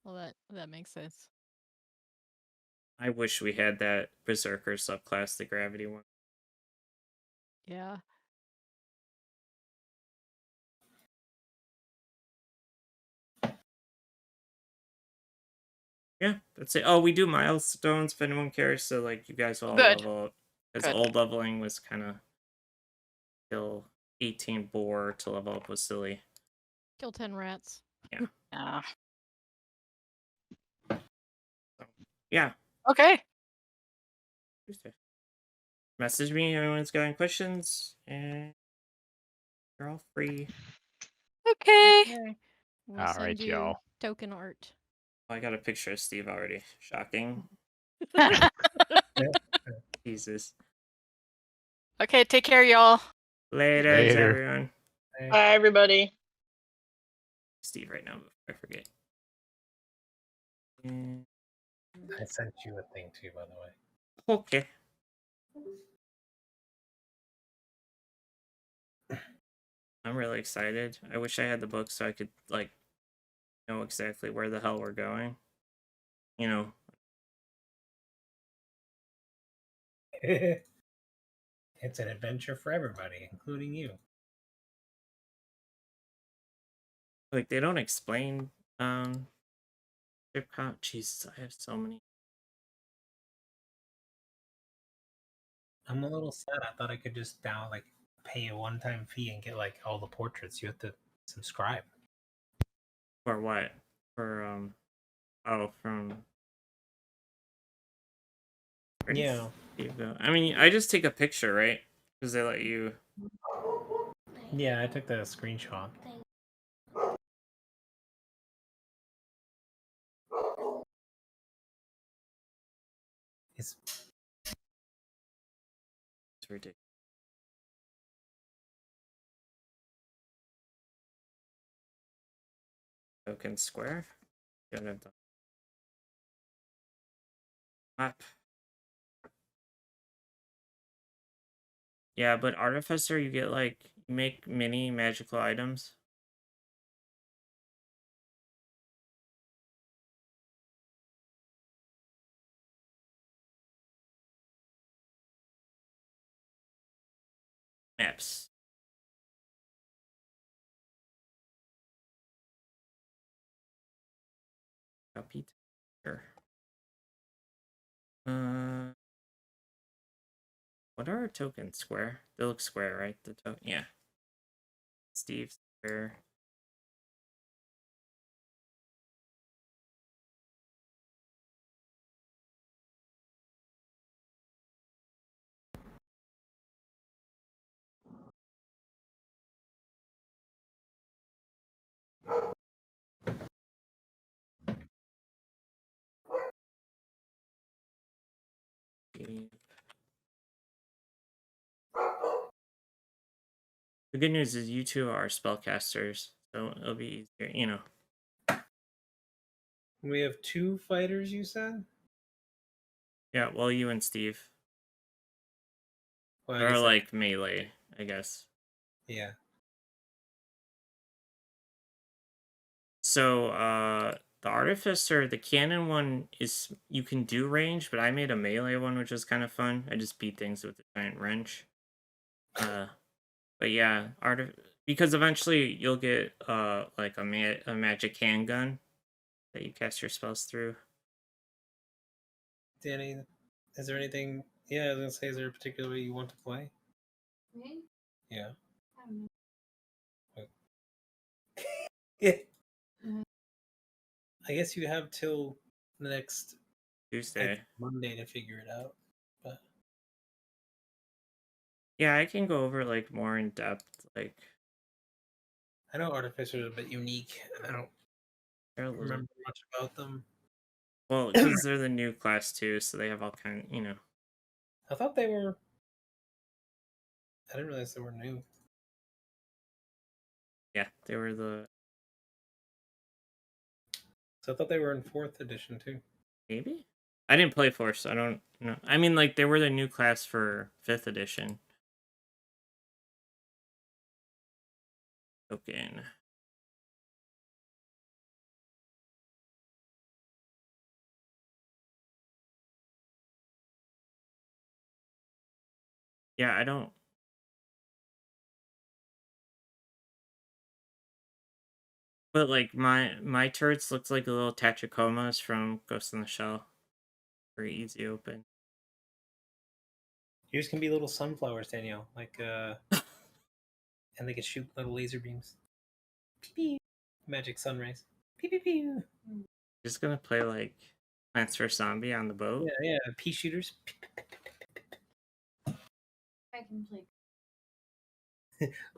Well, that makes sense. I wish we had that Berserker subclass, the Gravity one. Yeah. Yeah, that's it. Oh, we do milestones if anyone cares. So like you guys all level up. Because old leveling was kind of kill 18 boar to level up was silly. Kill 10 rats. Yeah. Yeah. Okay. Message me if anyone's got any questions, and you're all free. Okay. We'll send you y'all. token art. Oh, I got a picture of Steve already. Shocking. Jesus. Okay, take care, y'all. Later, everyone. Bye, everybody. Steve right now, before I forget. I sent you a thing too, by the way. Okay. I'm really excited. I wish I had the book so I could, like, know exactly where the hell we're going. You know. It's an adventure for everybody, including you. Like, they don't explain, Jesus, I have so many. I'm a little sad. I thought I could just pay a one-time fee and get like all the portraits. You have to subscribe. For what? For from. Yeah. I mean, I just take a picture, right? Because they let you. Yeah, I took the screenshot. It's ridiculous. Token square. Don't have the map. Yeah, but Artificer, you get like make mini magical items. Maps. Copy. Sure. What are our tokens? Square? They look square, right? The token, yeah. Steve square. The good news is you two are spellcasters, so it'll be easier, you know. We have 2 fighters, you said? Yeah, well, you and Steve. Well, or like melee, I guess. Yeah. So, the Artificer, the cannon one is, you can do range, but I made a melee one, which was kind of fun. I just beat things with a giant wrench. But yeah, because eventually you'll get, like a magic handgun that you cast your spells through. Danny, is there anything? Yeah, I was gonna say, is there a particular way you want to play? Me? Yeah. I don't know. Yeah. I guess you have till the next Tuesday. Monday to figure it out. But yeah, I can go over like more in depth. Like, I know Artificers are a bit unique. I don't remember much about them. Well, because they're the new class too, so they have all kind of, you know. I thought they were. I didn't realize they were new. Yeah, they were the. So I thought they were in 4th edition too. Maybe? I didn't play 4th, so I don't know. I mean, like, they were the new class for 5th edition. Token. Yeah, I don't. But like my turrets looked like little Tachikomas from Ghost in the Shell. Very easy open. Yours can be little sunflowers, Danielle. Like and they can shoot little laser beams. Pew, pew. Magic sun rays. Pew, pew, pew. Just gonna play like Plants vs Zombie on the boat. Yeah, pea shooters. I can play.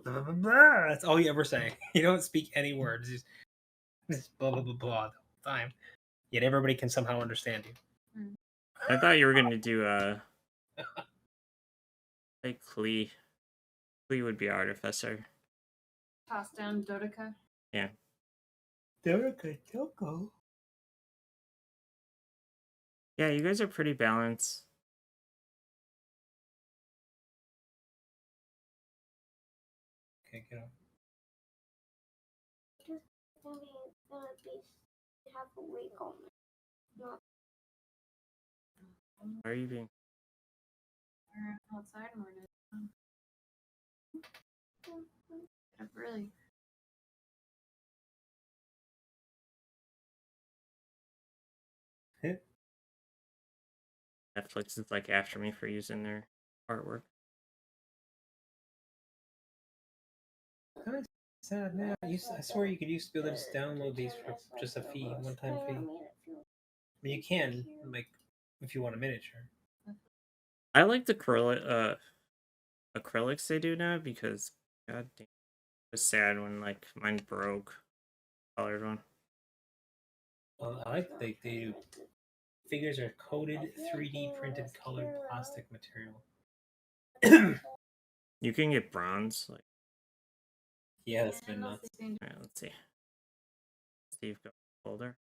Blah, blah, blah, blah. That's all you ever say. You don't speak any words. Just blah blah blah blah the whole time. Yet everybody can somehow understand you. I thought you were gonna do like Klee. Klee would be Artificer. Toss down Dodeka. Yeah. Dodeka Choco. Yeah, you guys are pretty balanced. Okay, get up. Just gonna be half awake all night. Not. Why are you being? We're outside more now. Get up early. Netflix is like after me for using their artwork. Kind of sad now. I swear you could used to be able to just download these for just a fee, one-time fee. I mean, you can, like, if you want a miniature. I like the acrylics they do now because god damn, it was sad when like mine broke. Colored one. Well, I like that they do. Figures are coated 3D printed colored plastic material. You can get bronze. Like, yeah, that's been nuts. Alright, let's see. Steve, go folder.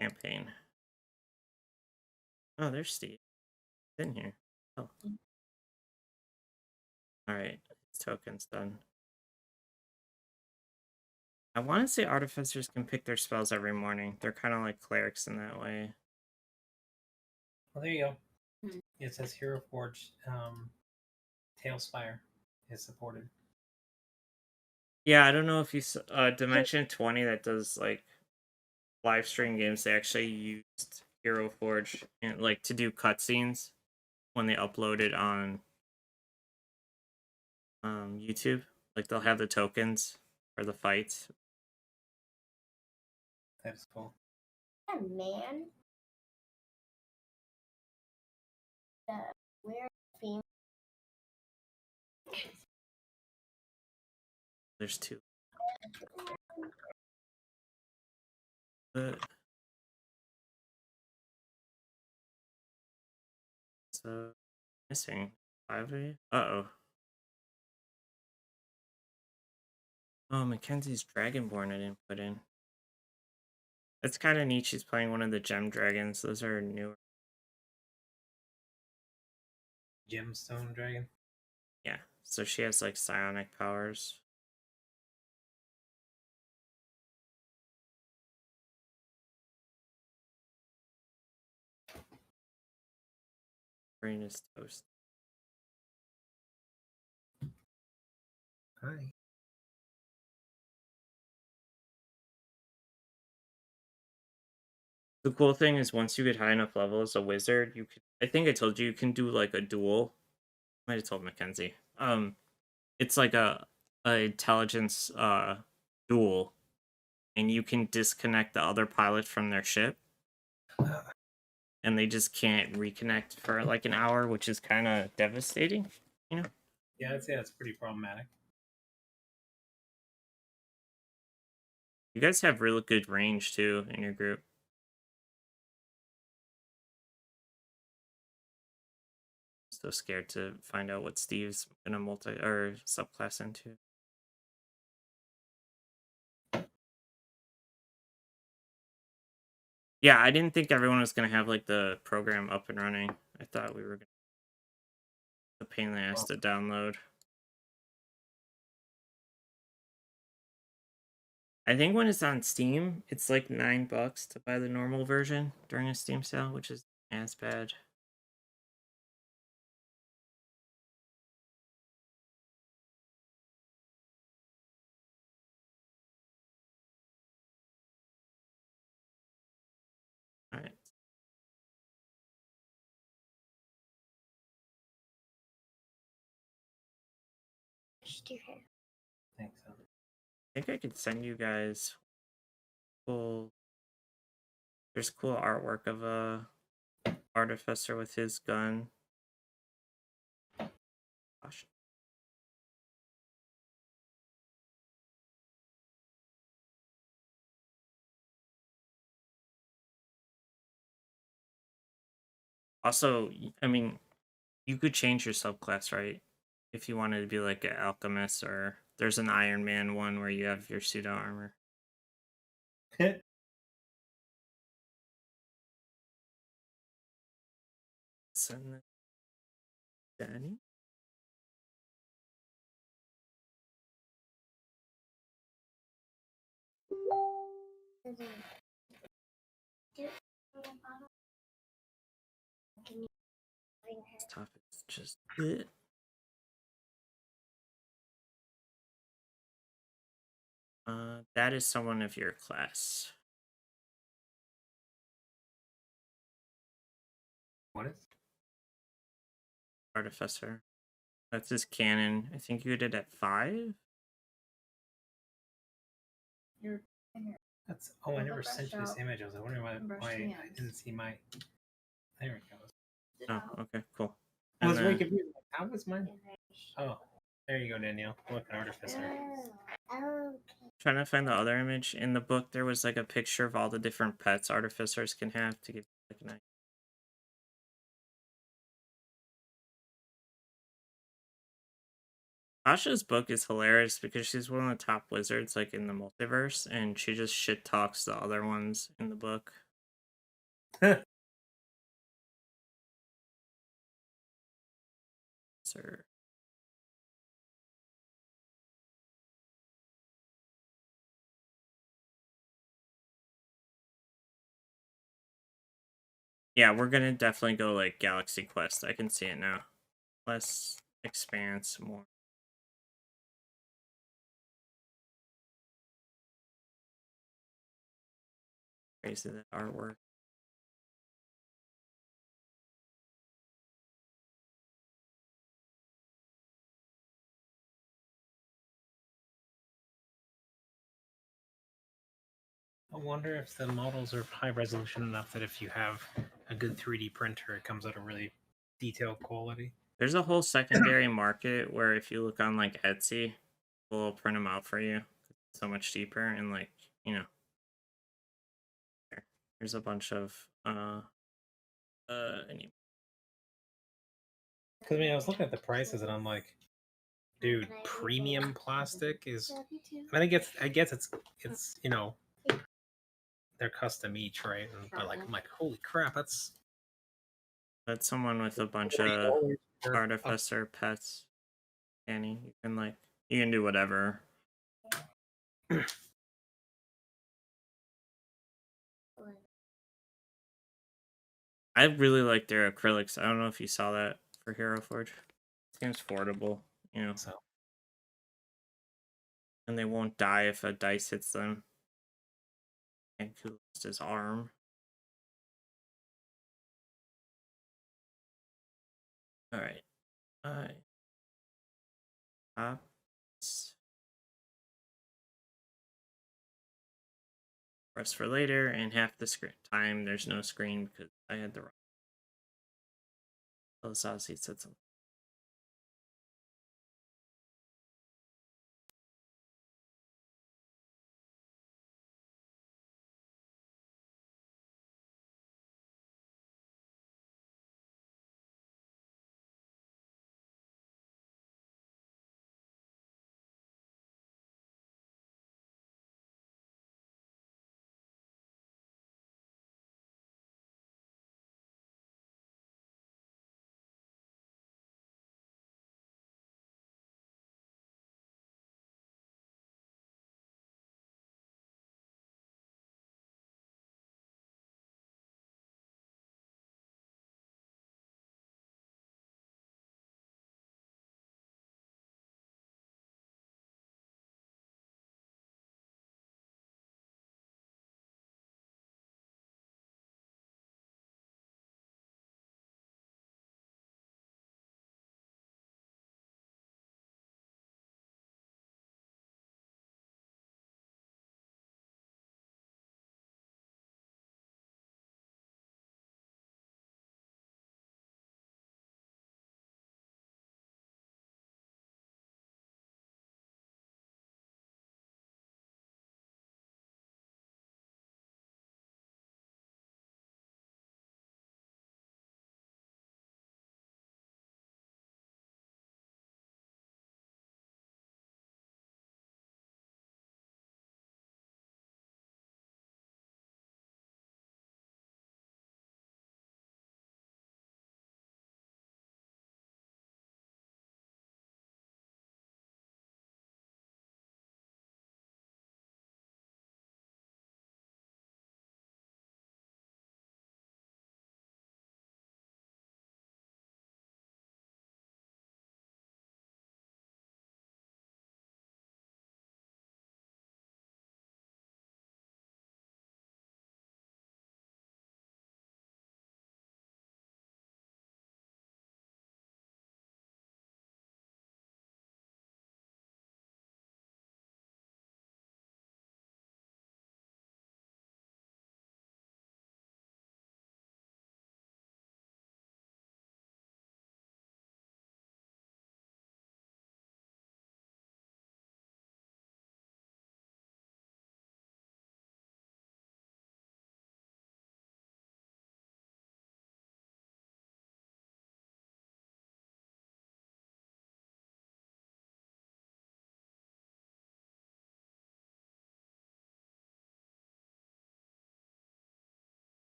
Campaign. Oh, there's Steve. He's in here. Oh. Alright, tokens done. I want to say artificers can pick their spells every morning. They're kind of like clerics in that way. Well, there you go. It says Hero Forge, Tailspire is supported. Yeah, I don't know if you Dimension 20 that does like live stream games. They actually used Hero Forge and like to do cutscenes when they upload it on YouTube. Like they'll have the tokens for the fights. That's cool. A man. Where female? There's two. So missing 5A. Uh-oh. Oh, Mackenzie's Dragonborn I didn't put in. It's kind of neat. She's playing one of the gem dragons. Those are newer. Gemstone dragon? Yeah, so she has like psionic powers. Brain is toast. Hi. The cool thing is once you get high enough level as a wizard, you can, I think I told you, you can do like a duel. I might have told Mackenzie. It's like a intelligence duel, and you can disconnect the other pilot from their ship. And they just can't reconnect for like an hour, which is kind of devastating, you know? Yeah, I'd say that's pretty problematic. You guys have really good range too in your group. So scared to find out what Steve's gonna multi or subclass into. Yeah, I didn't think everyone was gonna have like the program up and running. I thought we were gonna the pain in the ass to download. I think when it's on Steam, it's like $9 to buy the normal version during a Steam sale, which is as bad. All right. Thanks. I think I could send you guys cool. There's cool artwork of a artificer with his gun. Gosh. Also, I mean, you could change your subclass, right? If you wanted to be like an alchemist, or there's an Iron Man one where you have your pseudo armor. Send that, Danny. This topic is just it. That is someone of your class. What is? Artificer. That's his cannon. I think you did at 5. That's I never sent you this image. I was wondering why I didn't see my. There it goes. Oh, okay, cool. I was very confused. How was mine? Oh, there you go, Danielle. Look, an artificer. Trying to find the other image. In the book, there was like a picture of all the different pets artificers can have to give like an idea. Asha's book is hilarious because she's one of the top wizards like in the multiverse, and she just shit talks the other ones in the book. Sir. Yeah, we're gonna definitely go like Galaxy Quest. I can see it now. Less expanse, more. Crazy the artwork. I wonder if the models are high resolution enough that if you have a good 3D printer, it comes out a really detailed quality. There's a whole secondary market where if you look on like Etsy, we'll print them out for you. It's so much cheaper, and like, you know, there's a bunch of any. Because I mean, I was looking at the prices and I'm like, dude, premium plastic is. I mean, I guess it's you know, they're custom each, right? But like, I'm like, holy crap, that's someone with a bunch of artificer pets. Annie, you can do whatever. I really like their acrylics. I don't know if you saw that for Hero Forge. Seems affordable, you know. So. And they won't die if a dice hits them. And coolest his arm. Alright. Rest for later, and half the screen time there's no screen because I had the wrong. Oh, Saucy said something.